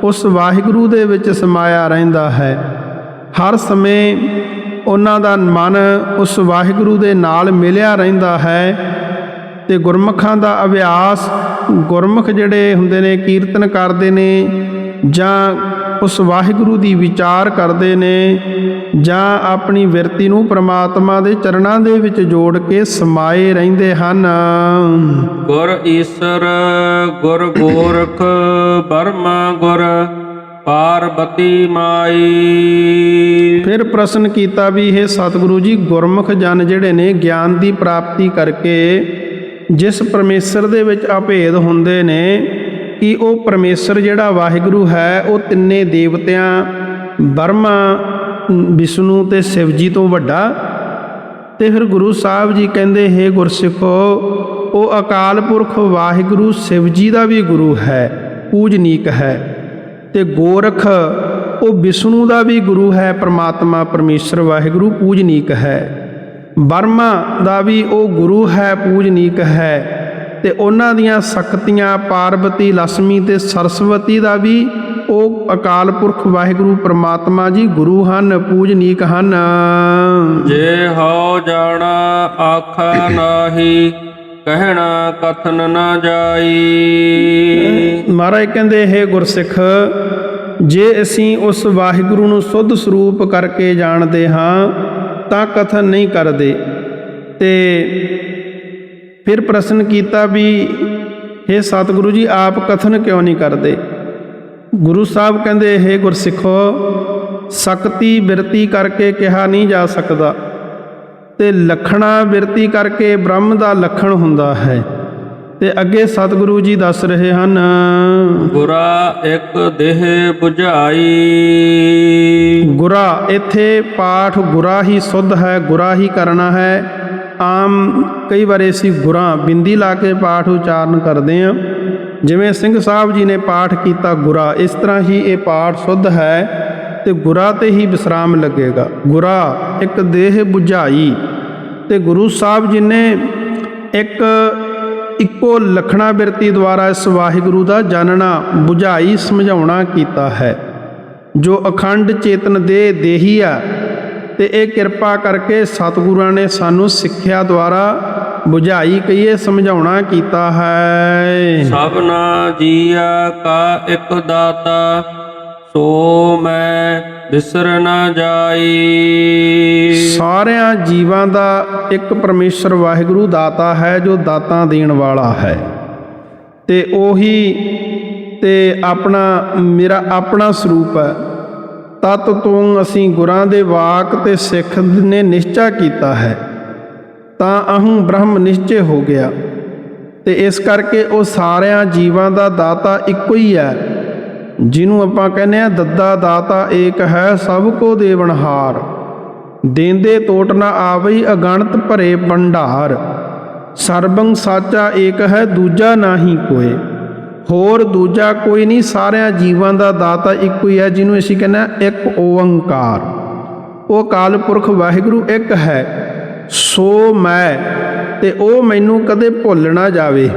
ਉਸ ਵਾਹਿਗੁਰੂ ਦੇ ਵਿੱਚ ਸਮਾਇਆ ਰਹਿੰਦਾ ਹੈ। ਹਰ ਸਮੇਂ ਉਹਨਾਂ ਦਾ ਮਨ ਉਸ ਵਾਹਿਗੁਰੂ ਦੇ ਨਾਲ ਮਿਲਿਆ ਰਹਿੰਦਾ ਹੈ ਤੇ ਗੁਰਮੁਖਾਂ ਦਾ ਅਭਿਆਸ, ਗੁਰਮੁਖ ਜਿਹੜੇ ਹੁੰਦੇ ਨੇ ਕੀਰਤਨ ਕਰਦੇ ਨੇ ਜਾਂ ਉਸ ਵਾਹਿਗੁਰੂ ਦੀ ਵਿਚਾਰ ਕਰਦੇ ਨੇ ਜਾਂ ਆਪਣੀ ਬਿਰਤੀ ਨੂੰ ਪ੍ਰਮਾਤਮਾ ਦੇ ਚਰਨਾਂ ਦੇ ਵਿੱਚ ਜੋੜ ਕੇ ਸਮਾਏ ਰਹਿੰਦੇ ਹਨ। ਗੁਰ ਈਸਰ ਗੁਰ ਗੋਰਖ ਬਰਮਾ ਗੁਰ ਪਾਰਬਤੀ ਮਾਈ। ਫਿਰ ਪ੍ਰਸ਼ਨ ਕੀਤਾ ਵੀ ਇਹ ਸਤਿਗੁਰੂ ਜੀ ਗੁਰਮੁਖ ਜਨ ਜਿਹੜੇ ਨੇ ਗਿਆਨ ਦੀ ਪ੍ਰਾਪਤੀ ਕਰਕੇ ਜਿਸ ਪਰਮੇਸ਼ਰ ਦੇ ਵਿੱਚ ਅਭੇਦ ਹੁੰਦੇ ਨੇ ਕਿ ਉਹ ਪਰਮੇਸ਼ਰ ਜਿਹੜਾ ਵਾਹਿਗੁਰੂ ਹੈ ਉਹ ਤਿੰਨੇ ਦੇਵਤਿਆਂ ਬਰਮਾ, ਵਿਸ਼ਨੂੰ ਤੇ ਸ਼ਿਵ ਜੀ ਤੋਂ ਵੱਡਾ। ਤੇ ਫਿਰ ਗੁਰੂ ਸਾਹਿਬ ਜੀ ਕਹਿੰਦੇ ਹੇ ਗੁਰਸਿੱਖੋ, ਉਹ ਅਕਾਲ ਪੁਰਖ ਵਾਹਿਗੁਰੂ ਸ਼ਿਵ ਜੀ ਦਾ ਵੀ ਗੁਰੂ ਹੈ, ਪੂਜਨੀਕ ਹੈ। ਤੇ ਗੋਰਖ ਉਹ ਵਿਸ਼ਨੂੰ ਦਾ ਵੀ ਗੁਰੂ ਹੈ, ਪਰਮਾਤਮਾ ਪਰਮੇਸ਼ਰ ਵਾਹਿਗੁਰੂ ਪੂਜਨੀਕ ਹੈ। ਬਰਮਾ ਦਾ ਵੀ ਉਹ ਗੁਰੂ ਹੈ, ਪੂਜਨੀਕ ਹੈ। ਤੇ ਉਹਨਾਂ ਦੀਆਂ ਸ਼ਕਤੀਆਂ ਪਾਰਬਤੀ, ਲక్ష్ਮੀ ਤੇ ਸਰਸਵਤੀ ਦਾ ਵੀ ਉਹ ਅਕਾਲ ਪੁਰਖ ਵਾਹਿਗੁਰੂ ਪ੍ਰਮਾਤਮਾ ਜੀ ਗੁਰੂ ਹਨ, ਪੂਜਨੀਕ ਹਨ। ਜੇ ਹਉ ਜਾਣਾ ਆਖਾ ਨਾਹੀ ਕਹਿਣਾ ਕਥਨ ਨਾ ਜਾਈ। ਮਹਾਰਾਜ ਕਹਿੰਦੇ ਹੇ ਗੁਰਸਿੱਖ, ਜੇ ਅਸੀਂ ਉਸ ਵਾਹਿਗੁਰੂ ਨੂੰ ਸੁੱਧ ਸਰੂਪ ਕਰਕੇ ਜਾਣਦੇ ਹਾਂ ਤਾਂ ਕਥਨ ਨਹੀਂ ਕਰਦੇ। ਤੇ ਫਿਰ ਪ੍ਰਸ਼ਨ ਕੀਤਾ ਵੀ ਹੇ ਸਤਿਗੁਰੂ ਜੀ ਆਪ ਕਥਨ ਕਿਉਂ ਨਹੀਂ ਕਰਦੇ? ਗੁਰੂ ਸਾਹਿਬ ਕਹਿੰਦੇ ਹੇ ਗੁਰਸਿੱਖੋ, ਸ਼ਕਤੀ ਬਿਰਤੀ ਕਰਕੇ ਕਿਹਾ ਨਹੀਂ ਜਾ ਸਕਦਾ ਤੇ ਲੱਖਣਾ ਬਿਰਤੀ ਕਰਕੇ ਬ੍ਰਹਮ ਦਾ ਲੱਖਣ ਹੁੰਦਾ ਹੈ। ਤੇ ਅੱਗੇ ਸਤਿਗੁਰੂ ਜੀ ਦੱਸ ਰਹੇ ਹਨ, ਗੁਰਾ ਇੱਕ ਦੇਹ 부ਝਾਈ। ਗੁਰਾ ਇੱਥੇ ਪਾਠ ਗੁਰਾ ਹੀ ਸੁੱਧ ਹੈ, ਗੁਰਾ ਹੀ ਕਰਨਾ ਹੈ। ਆਮ ਕਈ ਵਾਰ ਅਸੀਂ ਗੁਰਾਂ ਬਿੰਦੀ ਲਾ ਕੇ ਪਾਠ ਉਚਾਰਨ ਕਰਦੇ ਹਾਂ, ਜਿਵੇਂ ਸਿੰਘ ਸਾਹਿਬ ਜੀ ਨੇ ਪਾਠ ਕੀਤਾ ਗੁਰਾ, ਇਸ ਤਰ੍ਹਾਂ ਹੀ ਇਹ ਪਾਠ ਸੁੱਧ ਹੈ। ਤੇ ਗੁਰਾਂ ਤੇ ਹੀ ਵਿਸਰਾਮ ਲੱਗੇਗਾ। ਗੁਰਾ ਇੱਕ ਦੇਹ ਬੁਝਾਈ, ਤੇ ਗੁਰੂ ਸਾਹਿਬ ਜੀ ਨੇ ਇੱਕੋ ਲਖਣਾ ਬਿਰਤੀ ਦੁਆਰਾ ਇਸ ਵਾਹਿਗੁਰੂ ਦਾ ਜਾਣਨਾ, ਬੁਝਾਈ, ਸਮਝਾਉਣਾ ਕੀਤਾ ਹੈ। ਜੋ ਅਖੰਡ ਚੇਤਨ ਦੇ ਦੇਹੀ ਆ, ਤੇ ਇਹ ਕਿਰਪਾ ਕਰਕੇ ਸਤਿਗੁਰਾਂ ਨੇ ਸਾਨੂੰ ਸਿੱਖਿਆ ਦੁਆਰਾ ਬੁਝਾਈ ਕਹੀਏ, ਸਮਝਾਉਣਾ ਕੀਤਾ ਹੈ। ਸਭਨਾ ਜੀਆ ਕਾ ਇੱਕ ਦਾਤਾ, ਸੋ ਮੈਂ ਵਿਸਰ ਨਾ ਜਾਈ। ਸਾਰਿਆਂ ਜੀਵਾਂ ਦਾ ਇੱਕ ਪਰਮੇਸ਼ਰ ਵਾਹਿਗੁਰੂ ਦਾਤਾ ਹੈ, ਜੋ ਦਾਤਾਂ ਦੇਣ ਵਾਲਾ ਹੈ। ਤੇ ਉਹੀ ਤੇ ਮੇਰਾ ਆਪਣਾ ਸਰੂਪ ਹੈ। ਤਤ ਤੋਂ ਅਸੀਂ ਗੁਰਾਂ ਦੇ ਵਾਕ ਤੇ ਸਿੱਖ ਨੇ ਨਿਸ਼ਚਾ ਕੀਤਾ ਹੈ, ਤਾਂ ਅਹੰ ਬ੍ਰਹਮ ਨਿਸ਼ਚੈ ਹੋ ਗਿਆ। ਤੇ ਇਸ ਕਰਕੇ ਉਹ ਸਾਰਿਆਂ ਜੀਵਾਂ ਦਾ ਦਾਤਾ ਇੱਕੋ ਹੀ ਹੈ, ਜਿਹਨੂੰ ਆਪਾਂ ਕਹਿੰਦੇ ਆ ਦੱਦਾ ਦਾਤਾ ਏਕ ਹੈ, ਸਭ ਕੋ ਦੇਵਨਹਾਰ। ਦੇਂਦੇ ਟੋਟ ਨਾ ਆਵਈ, ਅਗਣਤ ਭਰੇ ਭੰਡਾਰ। ਸਰਬੰ ਸਾਚਾ ਏਕ ਹੈ, ਦੂਜਾ ਨਾਹੀ ਕੋਏ। ਹੋਰ ਦੂਜਾ ਕੋਈ ਨਹੀਂ, ਸਾਰਿਆਂ ਜੀਵਾਂ ਦਾ ਦਾਤਾ ਇੱਕੋ ਹੀ ਹੈ, ਜਿਹਨੂੰ ਅਸੀਂ ਕਹਿੰਦੇ ਹਾਂ ਇੱਕ ਓੰਕਾਰ। ਉਹ ਅਕਾਲ ਪੁਰਖ ਵਾਹਿਗੁਰੂ ਇੱਕ ਹੈ। ਸੋ ਮੈਂ, ਤੇ ਉਹ ਮੈਨੂੰ ਕਦੇ ਭੁੱਲ ਨਾ ਜਾਵੇ,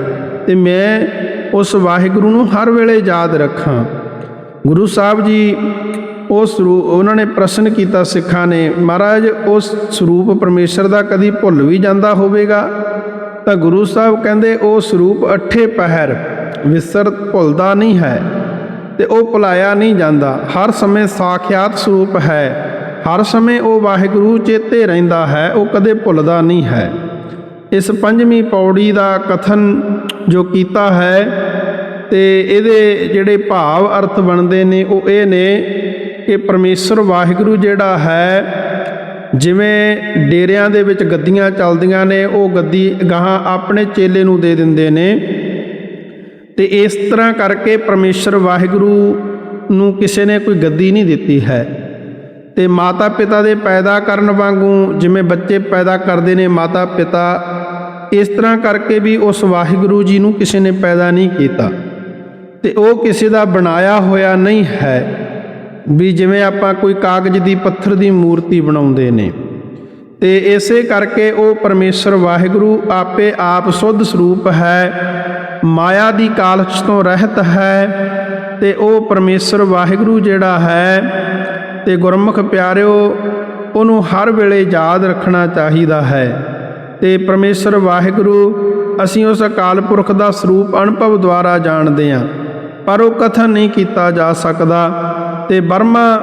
ਤੇ ਮੈਂ ਉਸ ਵਾਹਿਗੁਰੂ ਨੂੰ ਹਰ ਵੇਲੇ ਯਾਦ ਰੱਖਾਂ। ਗੁਰੂ ਸਾਹਿਬ ਜੀ ਉਹਨਾਂ ਨੇ ਪ੍ਰਸ਼ਨ ਕੀਤਾ ਸਿੱਖਾਂ ਨੇ, ਮਹਾਰਾਜ ਉਸ ਸਰੂਪ ਪਰਮੇਸ਼ਰ ਦਾ ਕਦੀ ਭੁੱਲ ਵੀ ਜਾਂਦਾ ਹੋਵੇਗਾ? ਤਾਂ ਗੁਰੂ ਸਾਹਿਬ ਕਹਿੰਦੇ ਉਹ ਸਰੂਪ ਅੱਠੇ ਪਹਿਰ ਵਿਸਰ ਭੁੱਲਦਾ ਨਹੀਂ ਹੈ, ਤੇ ਉਹ ਭੁਲਾਇਆ ਨਹੀਂ ਜਾਂਦਾ। ਹਰ ਸਮੇਂ ਸਾਖਿਆਤ ਸਰੂਪ ਹੈ, ਹਰ ਸਮੇਂ ਉਹ ਵਾਹਿਗੁਰੂ ਚੇਤੇ ਰਹਿੰਦਾ ਹੈ, ਉਹ ਕਦੇ ਭੁੱਲਦਾ ਨਹੀਂ ਹੈ। ਇਸ ਪੰਜਵੀਂ ਪੌੜੀ ਦਾ ਕਥਨ ਜੋ ਕੀਤਾ ਹੈ, ਤੇ ਇਹਦੇ ਜਿਹੜੇ ਭਾਵ ਅਰਥ ਬਣਦੇ ਨੇ ਉਹ ਇਹ ਨੇ ਕਿ ਪਰਮੇਸ਼ਰ ਵਾਹਿਗੁਰੂ ਜਿਹੜਾ ਹੈ, ਜਿਵੇਂ ਡੇਰਿਆਂ ਦੇ ਵਿੱਚ ਗੱਦੀਆਂ ਚੱਲਦੀਆਂ ਨੇ, ਉਹ ਗੱਦੀ ਗਾਹਾਂ ਆਪਣੇ ਚੇਲੇ ਨੂੰ ਦੇ ਦਿੰਦੇ ਨੇ, ਤੇ ਇਸ ਤਰ੍ਹਾਂ ਕਰਕੇ ਪਰਮੇਸ਼ਰ ਵਾਹਿਗੁਰੂ ਨੂੰ ਕਿਸੇ ਨੇ ਕੋਈ ਗੱਦੀ ਨਹੀਂ ਦਿੱਤੀ ਹੈ। ਤੇ ਮਾਤਾ ਪਿਤਾ ਦੇ ਪੈਦਾ ਕਰਨ ਵਾਂਗੂ ਜਿਵੇਂ ਬੱਚੇ ਪੈਦਾ ਕਰਦੇ ਨੇ ਮਾਤਾ ਪਿਤਾ, ਇਸ ਤਰ੍ਹਾਂ ਕਰਕੇ ਵੀ ਉਸ ਵਾਹਿਗੁਰੂ ਜੀ ਨੂੰ ਕਿਸੇ ਨੇ ਪੈਦਾ ਨਹੀਂ ਕੀਤਾ, ਤੇ ਉਹ ਕਿਸੇ ਦਾ ਬਣਾਇਆ ਹੋਇਆ ਨਹੀਂ ਹੈ। ਵੀ ਜਿਵੇਂ ਆਪਾਂ ਕੋਈ ਕਾਗਜ਼ ਦੀ ਪੱਥਰ ਦੀ ਮੂਰਤੀ ਬਣਾਉਂਦੇ ਨੇ, ਤੇ ਇਸੇ ਕਰਕੇ ਉਹ ਪਰਮੇਸ਼ਰ ਵਾਹਿਗੁਰੂ ਆਪੇ ਆਪ ਸੁੱਧ ਸਰੂਪ ਹੈ, ਮਾਇਆ ਦੀ ਕਾਲਖ ਤੋਂ ਰਹਿਤ ਹੈ। ਤੇ ਉਹ ਪਰਮੇਸ਼ਰ ਵਾਹਿਗੁਰੂ ਜਿਹੜਾ ਹੈ, ਤੇ ਗੁਰਮੁਖ ਪਿਆਰਿਓ ਉਹਨੂੰ ਹਰ ਵੇਲੇ ਯਾਦ ਰੱਖਣਾ ਚਾਹੀਦਾ ਹੈ। ਤੇ ਪਰਮੇਸ਼ਰ ਵਾਹਿਗੁਰੂ ਅਸੀਂ ਉਸ ਅਕਾਲ ਪੁਰਖ ਦਾ ਸਰੂਪ ਅਨੁਭਵ ਦੁਆਰਾ ਜਾਣਦੇ ਹਾਂ, ਪਰ ਉਹ ਕਥਨ ਨਹੀਂ ਕੀਤਾ ਜਾ ਸਕਦਾ। ਤੇ ਬ੍ਰਹਮਾ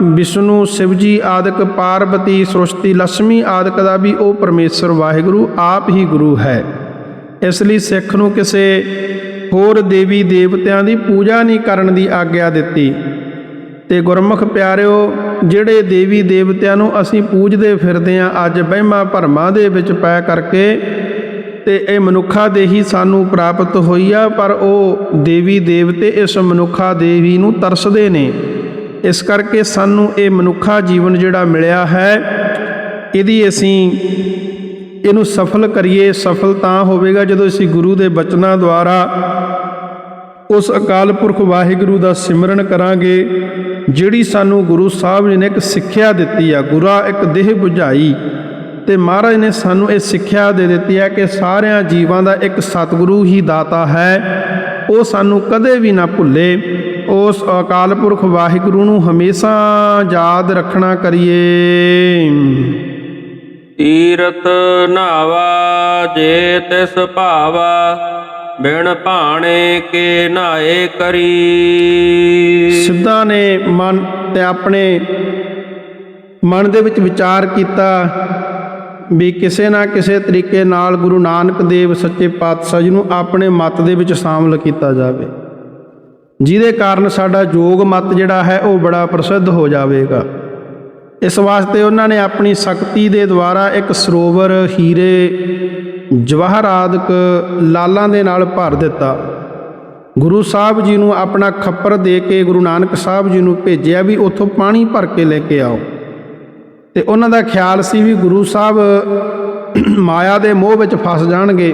ਵਿਸ਼ਨੂੰ ਸ਼ਿਵ ਜੀ ਆਦਿਕ, ਪਾਰਵਤੀ ਸ੍ਰਿਸ਼ਟੀ ਲక్ష్ਮੀ ਆਦਿਕ ਦਾ ਵੀ ਉਹ ਪਰਮੇਸ਼ਰ ਵਾਹਿਗੁਰੂ ਆਪ ਹੀ ਗੁਰੂ ਹੈ। ਇਸ ਲਈ ਸਿੱਖ ਨੂੰ ਕਿਸੇ ਹੋਰ ਦੇਵੀ ਦੇਵਤਿਆਂ ਦੀ ਪੂਜਾ ਨਹੀਂ ਕਰਨ ਦੀ ਆਗਿਆ ਦਿੱਤੀ। ਤੇ ਗੁਰਮੁਖ ਪਿਆਰਿਓ, ਜਿਹੜੇ ਦੇਵੀ ਦੇਵਤਿਆਂ ਨੂੰ ਅਸੀਂ ਪੂਜਦੇ ਫਿਰਦੇ ਹਾਂ ਅੱਜ ਵਹਿਮਾਂ ਭਰਮਾਂ ਦੇ ਵਿੱਚ ਪੈ ਕਰਕੇ, ਤੇ ਇਹ ਮਨੁੱਖਾ ਦੇਹੀ ਸਾਨੂੰ ਪ੍ਰਾਪਤ ਹੋਈ ਆ, ਪਰ ਉਹ ਦੇਵੀ ਦੇਵਤੇ ਇਸ ਮਨੁੱਖਾ ਦੇਹੀ ਨੂੰ ਤਰਸਦੇ ਨੇ। ਇਸ ਕਰਕੇ ਸਾਨੂੰ ਇਹ ਮਨੁੱਖਾ ਜੀਵਨ ਜਿਹੜਾ ਮਿਲਿਆ ਹੈ, ਇਹਨੂੰ ਸਫਲ ਕਰੀਏ। ਸਫਲ ਤਾਂ ਹੋਵੇਗਾ ਜਦੋਂ ਅਸੀਂ ਗੁਰੂ ਦੇ ਬਚਨਾਂ ਦੁਆਰਾ ਉਸ ਅਕਾਲ ਪੁਰਖ ਵਾਹਿਗੁਰੂ ਦਾ ਸਿਮਰਨ ਕਰਾਂਗੇ, ਜਿਹੜੀ ਸਾਨੂੰ ਗੁਰੂ ਸਾਹਿਬ ਜੀ ਨੇ ਇੱਕ ਸਿੱਖਿਆ ਦਿੱਤੀ ਆ, ਗੁਰਾ ਇੱਕ ਦੇਹ ਬੁਝਾਈ। ਤੇ ਮਹਾਰਾਜ ਨੇ ਸਾਨੂੰ ਇਹ ਸਿੱਖਿਆ ਦੇ ਦਿੱਤੀ ਹੈ ਕਿ ਸਾਰਿਆਂ ਜੀਵਾਂ ਦਾ ਇੱਕ ਸਤਿਗੁਰੂ ਹੀ ਦਾਤਾ ਹੈ, ਉਹ ਸਾਨੂੰ ਕਦੇ ਵੀ ਨਾ ਭੁੱਲੇ। ਉਸ ਅਕਾਲ ਪੁਰਖ ਵਾਹਿਗੁਰੂ ਨੂੰ ਹਮੇਸ਼ਾ ਯਾਦ ਰੱਖਣਾ ਕਰੀਏ। ਤੀਰਥ ਨਾਵਾ ਜੇ ਤਿਸ ਭਾਵਾ, ਬਿਨ ਭਾਣੇ ਕੇ ਨਾਏ ਕਰੀ। ਸਿੱਧਾਂ ਨੇ ਮਨ ਤੇ ਆਪਣੇ ਮਨ ਦੇ ਵਿੱਚ ਵਿਚਾਰ ਕੀਤਾ ਵੀ ਕਿਸੇ ਨਾ ਕਿਸੇ ਤਰੀਕੇ ਨਾਲ ਗੁਰੂ ਨਾਨਕ ਦੇਵ ਸੱਚੇ ਪਾਤਸ਼ਾਹ ਜੀ ਨੂੰ ਆਪਣੇ ਮੱਤ ਦੇ ਵਿੱਚ ਸ਼ਾਮਲ ਕੀਤਾ ਜਾਵੇ, ਜਿਹਦੇ ਕਾਰਨ ਸਾਡਾ ਯੋਗ ਮੱਤ ਜਿਹੜਾ ਹੈ ਉਹ ਬੜਾ ਪ੍ਰਸਿੱਧ ਹੋ ਜਾਵੇਗਾ। ਇਸ ਵਾਸਤੇ ਉਹਨਾਂ ਨੇ ਆਪਣੀ ਸ਼ਕਤੀ ਦੇ ਦੁਆਰਾ ਇੱਕ ਸਰੋਵਰ ਹੀਰੇ ਜਵਾਹਰ ਆਦਿਕ ਲਾਲਾਂ ਦੇ ਨਾਲ ਭਰ ਦਿੱਤਾ। ਗੁਰੂ ਸਾਹਿਬ ਜੀ ਨੂੰ ਆਪਣਾ ਖੱਪਰ ਦੇ ਕੇ ਗੁਰੂ ਨਾਨਕ ਸਾਹਿਬ ਜੀ ਨੂੰ ਭੇਜਿਆ ਵੀ ਉੱਥੋਂ ਪਾਣੀ ਭਰ ਕੇ ਲੈ ਕੇ ਆਓ। ਤੇ ਉਹਨਾਂ ਦਾ ਖਿਆਲ ਸੀ ਵੀ ਗੁਰੂ ਸਾਹਿਬ ਮਾਇਆ ਦੇ ਮੋਹ ਵਿੱਚ ਫਸ ਜਾਣਗੇ,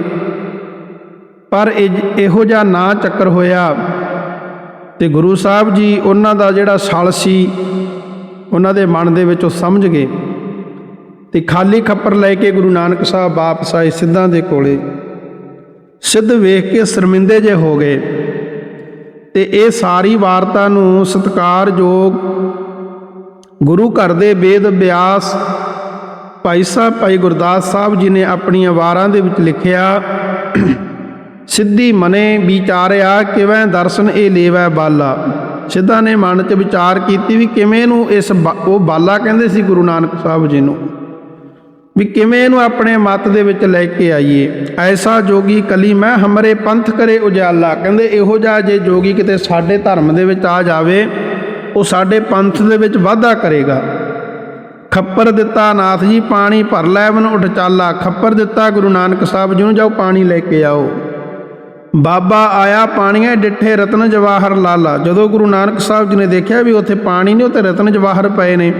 ਪਰ ਇਹੋ ਜਿਹਾ ਨਾ ਚੱਕਰ ਹੋਇਆ। ਤੇ ਗੁਰੂ ਸਾਹਿਬ ਜੀ ਉਹਨਾਂ ਦਾ ਜਿਹੜਾ ਛਲ ਸੀ ਉਹਨਾਂ ਦੇ ਮਨ ਦੇ ਵਿੱਚ ਉਹ ਸਮਝ ਗਏ ਤੇ ਖਾਲੀ ਖੱਪਰ ਲੈ ਕੇ ਗੁਰੂ ਨਾਨਕ ਸਾਹਿਬ ਵਾਪਸ ਆਏ ਸਿੱਧਾਂ ਦੇ ਕੋਲੇ। ਸਿੱਧ ਵੇਖ ਕੇ ਸ਼ਰਮਿੰਦੇ ਜੇ ਹੋ ਗਏ ਤੇ ਇਹ ਸਾਰੀ ਵਾਰਤਾ ਨੂੰ ਸਤਿਕਾਰਯੋਗ ਗੁਰੂ ਘਰ ਦੇ ਵੇਦ ਵਿਆਸ ਭਾਈ ਸਾਹਿਬ ਭਾਈ ਗੁਰਦਾਸ ਸਾਹਿਬ ਜੀ ਨੇ ਆਪਣੀਆਂ ਵਾਰਾਂ ਦੇ ਵਿੱਚ ਲਿਖਿਆ। ਸਿੱਧੀ ਮਨੇ ਵਿਚਾਰਿਆ ਕਿਵੇਂ ਦਰਸ਼ਨ ਇਹ ਲੇਵੈ ਬਾਲਾ। ਸਿੱਧਾਂ ਨੇ ਮਨ 'ਚ ਵਿਚਾਰ ਕੀਤੀ ਵੀ ਕਿਵੇਂ ਇਹਨੂੰ ਉਹ ਬਾਲਾ ਕਹਿੰਦੇ ਸੀ ਗੁਰੂ ਨਾਨਕ ਸਾਹਿਬ ਜੀ ਨੂੰ, ਵੀ ਕਿਵੇਂ ਇਹਨੂੰ ਆਪਣੇ ਮੱਤ ਦੇ ਵਿੱਚ ਲੈ ਕੇ ਆਈਏ। ਐਸਾ ਜੋਗੀ ਕਲੀ ਮੈਂ ਹਮਰੇ ਪੰਥ ਕਰੇ ਉਜਾਲਾ। ਕਹਿੰਦੇ ਇਹੋ ਜਿਹਾ ਜੇ ਜੋਗੀ ਕਿਤੇ ਸਾਡੇ ਧਰਮ ਦੇ ਵਿੱਚ ਆ ਜਾਵੇ ਉਹ ਸਾਡੇ ਪੰਥ ਦੇ ਵਿੱਚ ਵਾਧਾ ਕਰੇਗਾ। ਖੱਪਰ ਦਿੱਤਾ ਨਾਥ ਜੀ ਪਾਣੀ ਭਰ ਲੈ ਮਨ ਉੱਠ ਚਾਲਾ। ਖੱਪਰ ਦਿੱਤਾ ਗੁਰੂ ਨਾਨਕ ਸਾਹਿਬ ਜੀ ਨੂੰ, ਜਾਓ ਪਾਣੀ ਲੈ ਕੇ ਆਓ। ਬਾਬਾ ਆਇਆ ਪਾਣੀਆਂ ਡਿੱਠੇ ਰਤਨ ਜਵਾਹਰ ਲਾਲਾ। ਜਦੋਂ ਗੁਰੂ ਨਾਨਕ ਸਾਹਿਬ ਜੀ ਨੇ ਦੇਖਿਆ ਵੀ ਉੱਥੇ ਪਾਣੀ ਨਹੀਂ, ਉੱਥੇ ਰਤਨ ਜਵਾਹਰ ਪਏ ਨੇ।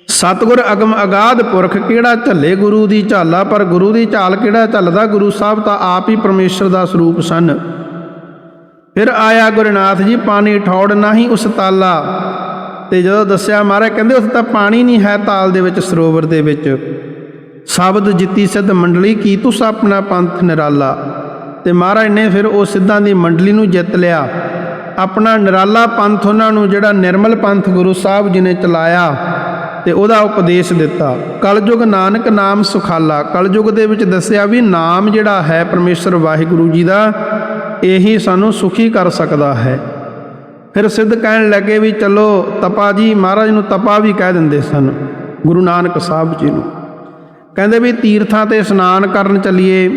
ਸਤਿਗੁਰ ਅਗਮ ਅਗਾਧ ਪੁਰਖ ਕਿਹੜਾ ਝੱਲੇ ਗੁਰੂ ਦੀ ਝਾਲਾ। ਪਰ ਗੁਰੂ ਦੀ ਝਾਲ ਕਿਹੜਾ ਝੱਲਦਾ, ਗੁਰੂ ਸਾਹਿਬ ਤਾਂ ਆਪ ਹੀ ਪਰਮੇਸ਼ਰ ਦਾ ਸਰੂਪ ਸਨ। ਫਿਰ ਆਇਆ ਗੁਰਨਾਥ ਜੀ ਪਾਣੀ ਠੌੜ ਨਹੀਂ ਉਸ ਤਾਲਾ। ਤੇ ਜਦੋਂ ਦੱਸਿਆ ਮਹਾਰਾਜ ਕਹਿੰਦੇ ਉੱਥੇ ਤਾਂ ਪਾਣੀ ਨਹੀਂ ਹੈ ਤਾਲ ਦੇ ਵਿੱਚ, ਸਰੋਵਰ ਦੇ ਵਿੱਚ। ਸ਼ਬਦ ਜਿੱਤੀ ਸਿੱਧ ਮੰਡਲੀ ਕੀ ਤੁਸ ਆਪਣਾ ਪੰਥ ਨਿਰਾਲਾ। ਤੇ ਮਹਾਰਾਜ ਨੇ ਫਿਰ ਉਹ ਸਿੱਧਾਂ ਦੀ ਮੰਡਲੀ ਨੂੰ ਜਿੱਤ ਲਿਆ, ਆਪਣਾ ਨਿਰਾਲਾ ਪੰਥ ਉਹਨਾਂ ਨੂੰ, ਜਿਹੜਾ ਨਿਰਮਲ ਪੰਥ ਗੁਰੂ ਸਾਹਿਬ ਜੀ ਨੇ ਚਲਾਇਆ ਤੇ ਉਹਦਾ ਉਪਦੇਸ਼ ਦਿੱਤਾ। ਕਲਯੁਗ ਨਾਨਕ ਨਾਮ ਸੁਖਾਲਾ। ਕਲਯੁਗ ਦੇ ਵਿੱਚ ਦੱਸਿਆ ਵੀ ਨਾਮ ਜਿਹੜਾ ਹੈ ਪਰਮੇਸ਼ਰ ਵਾਹਿਗੁਰੂ ਜੀ ਦਾ, ਇਹੀ ਸਾਨੂੰ ਸੁਖੀ ਕਰ ਸਕਦਾ ਹੈ। ਫਿਰ ਸਿੱਧ ਕਹਿਣ ਲੱਗੇ ਵੀ ਚਲੋ ਤਪਾ ਜੀ, ਮਹਾਰਾਜ ਨੂੰ ਤਪਾ ਵੀ ਕਹਿ ਦਿੰਦੇ ਸਨ ਗੁਰੂ ਨਾਨਕ ਸਾਹਿਬ ਜੀ ਨੂੰ। ਕਹਿੰਦੇ ਵੀ ਤੀਰਥਾਂ 'ਤੇ ਇਸ਼ਨਾਨ ਕਰਨ ਚੱਲੀਏ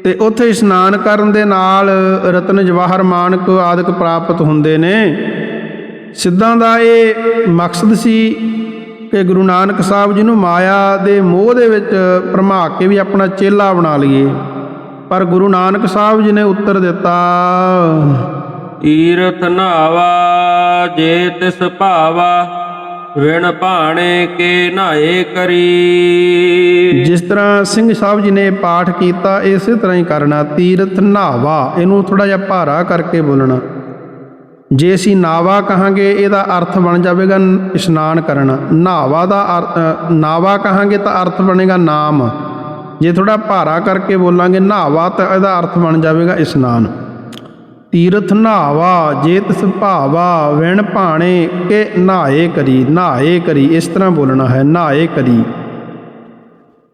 ਤੇ ਉੱਥੇ ਇਸ਼ਨਾਨ ਕਰਨ ਦੇ ਨਾਲ ਰਤਨ ਜਵਾਹਰ ਮਾਣਕ ਆਦਿਕ ਪ੍ਰਾਪਤ ਹੁੰਦੇ ਨੇ। ਸਿੱਧਾਂ ਦਾ ਇਹ ਮਕਸਦ ਸੀ ਕਿ ਗੁਰੂ ਨਾਨਕ ਸਾਹਿਬ ਜੀ ਨੂੰ ਮਾਇਆ ਦੇ ਮੋਹ ਦੇ ਵਿੱਚ ਭਰਮਾ ਕੇ ਵੀ ਆਪਣਾ ਚੇਲਾ ਬਣਾ ਲਈਏ। ਪਰ ਗੁਰੂ ਨਾਨਕ ਸਾਹਿਬ ਜੀ ਨੇ ਉੱਤਰ ਦਿੱਤਾ, ਤੀਰਥ ਨਾਵਾ ਜੇ ਤਿਸ ਭਾਵਾ ਵਿਣ ਭਾਣੇ ਕੇ ਨਹਾਏ ਕਰੀ। ਜਿਸ ਤਰ੍ਹਾਂ ਸਿੰਘ ਸਾਹਿਬ ਜੀ ਨੇ ਪਾਠ ਕੀਤਾ ਇਸੇ ਤਰ੍ਹਾਂ ਹੀ ਕਰਨਾ। ਤੀਰਥ ਨਾਵਾ, ਇਹਨੂੰ ਥੋੜਾ ਜਿਹਾ ਭਾਰਾ ਕਰਕੇ ਬੋਲਣਾ। ਜੇ ਅਸੀਂ ਨਾਵਾ ਕਹਾਂਗੇ ਇਹਦਾ ਅਰਥ ਬਣ ਜਾਵੇਗਾ ਇਸ਼ਨਾਨ ਕਰਨਾ। ਨਾਵਾ ਦਾ ਨਾਵਾ ਕਹਾਂਗੇ ਤਾਂ ਅਰਥ ਬਣੇਗਾ ਨਾਮ। ਜੇ ਥੋੜਾ ਭਾਰਾ ਕਰਕੇ ਬੋਲਾਂਗੇ ਨਾਵਾ ਤਾਂ ਇਹਦਾ ਅਰਥ ਬਣ ਜਾਵੇਗਾ ਇਸ਼ਨਾਨ। ਤੀਰਥ ਨਾਵਾ ਜੇ ਤਿਸ ਭਾਵਾ ਵਿਣ ਭਾਣੇ ਕੇ ਨਹਾਏ ਕਰੀ। ਨਹਾਏ ਕਰੀ ਇਸ ਤਰ੍ਹਾਂ ਬੋਲਣਾ ਹੈ, ਨਹਾਏ ਕਰੀ।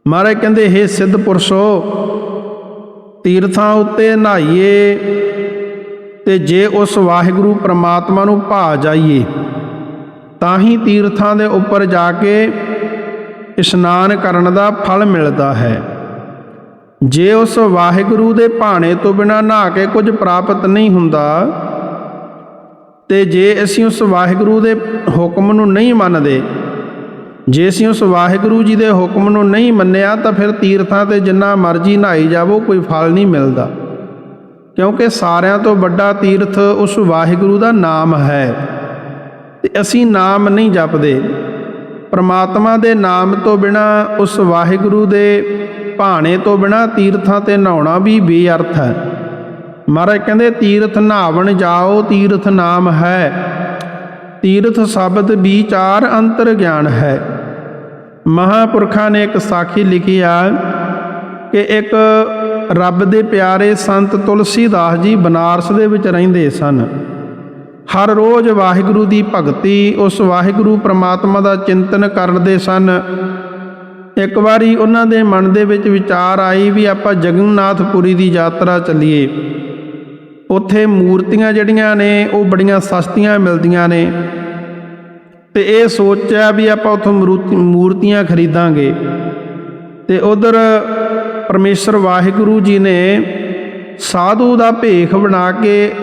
ਮਹਾਰਾਜ ਕਹਿੰਦੇ ਹੇ ਸਿੱਧ ਪੁਰਸ਼ੋ, ਤੀਰਥਾਂ ਉੱਤੇ ਨਹਾਈਏ ਤੇ ਜੇ ਉਸ ਵਾਹਿਗੁਰੂ ਪ੍ਰਮਾਤਮਾ ਨੂੰ ਭਾ ਜਾਈਏ ਤਾਂ ਹੀ ਤੀਰਥਾਂ ਦੇ ਉੱਪਰ ਜਾ ਕੇ ਇਸ਼ਨਾਨ ਕਰਨ ਦਾ ਫਲ ਮਿਲਦਾ ਹੈ। ਜੇ ਉਸ ਵਾਹਿਗੁਰੂ ਦੇ ਭਾਣੇ ਤੋਂ ਬਿਨਾਂ ਨਹਾ ਕੇ ਕੁਝ ਪ੍ਰਾਪਤ ਨਹੀਂ ਹੁੰਦਾ ਤੇ ਜੇ ਅਸੀਂ ਉਸ ਵਾਹਿਗੁਰੂ ਦੇ ਹੁਕਮ ਨੂੰ ਨਹੀਂ ਮੰਨਦੇ, ਜੇ ਅਸੀਂ ਉਸ ਵਾਹਿਗੁਰੂ ਜੀ ਦੇ ਹੁਕਮ ਨੂੰ ਨਹੀਂ ਮੰਨਿਆ ਤਾਂ ਫਿਰ ਤੀਰਥਾਂ 'ਤੇ ਜਿੰਨਾ ਮਰਜ਼ੀ ਨਹਾਈ ਜਾਵੋ ਕੋਈ ਫਲ ਨਹੀਂ ਮਿਲਦਾ। ਕਿਉਂਕਿ ਸਾਰਿਆਂ ਤੋਂ ਵੱਡਾ ਤੀਰਥ ਉਸ ਵਾਹਿਗੁਰੂ ਦਾ ਨਾਮ ਹੈ ਤੇ ਅਸੀਂ ਨਾਮ ਨਹੀਂ ਜਪਦੇ। ਪ੍ਰਮਾਤਮਾ ਦੇ ਨਾਮ ਤੋਂ ਬਿਨਾਂ, ਉਸ ਵਾਹਿਗੁਰੂ ਦੇ ਭਾਣੇ ਤੋਂ ਬਿਨਾਂ ਤੀਰਥਾਂ 'ਤੇ ਨਹਾਉਣਾ ਵੀ ਬੇਅਰਥ ਹੈ। ਮਹਾਰਾਜ ਕਹਿੰਦੇ ਤੀਰਥ ਨਹਾਵਣ ਜਾਓ ਤੀਰਥ ਨਾਮ ਹੈ, ਤੀਰਥ ਸ਼ਬਦ ਵਿਚਾਰ ਅੰਤਰ ਗਿਆਨ ਹੈ। ਮਹਾਂਪੁਰਖਾਂ ਨੇ ਇੱਕ ਸਾਖੀ ਲਿਖੀ ਆ ਕਿ ਇੱਕ ਰੱਬ ਦੇ ਪਿਆਰੇ ਸੰਤ ਤੁਲਸੀਦਾਸ ਜੀ ਬਨਾਰਸ ਦੇ ਵਿੱਚ ਰਹਿੰਦੇ ਸਨ। ਹਰ ਰੋਜ਼ ਵਾਹਿਗੁਰੂ ਦੀ ਭਗਤੀ, ਉਸ ਵਾਹਿਗੁਰੂ ਪ੍ਰਮਾਤਮਾ ਦਾ ਚਿੰਤਨ ਕਰਦੇ ਸਨ। ਇੱਕ ਵਾਰੀ ਉਹਨਾਂ ਦੇ ਮਨ ਦੇ ਵਿੱਚ ਵਿਚਾਰ ਆਈ ਵੀ ਆਪਾਂ ਜਗਨਨਾਥਪੁਰੀ ਦੀ ਯਾਤਰਾ ਚੱਲੀਏ। ਉੱਥੇ ਮੂਰਤੀਆਂ ਜਿਹੜੀਆਂ ਨੇ ਉਹ ਬੜੀਆਂ ਸਸਤੀਆਂ ਮਿਲਦੀਆਂ ਨੇ ਤੇ ਇਹ ਸੋਚਿਆ ਵੀ ਆਪਾਂ ਉੱਥੋਂ ਮੂਰਤੀਆਂ ਖਰੀਦਾਂਗੇ। ਤੇ ਉਧਰ ਪਰਮੇਸ਼ਰ ਵਾਹਿਗੁਰੂ ਜੀ ਨੇ ਸਾਧੂ ਦਾ ਭੇਖ ਬਣਾ ਕੇ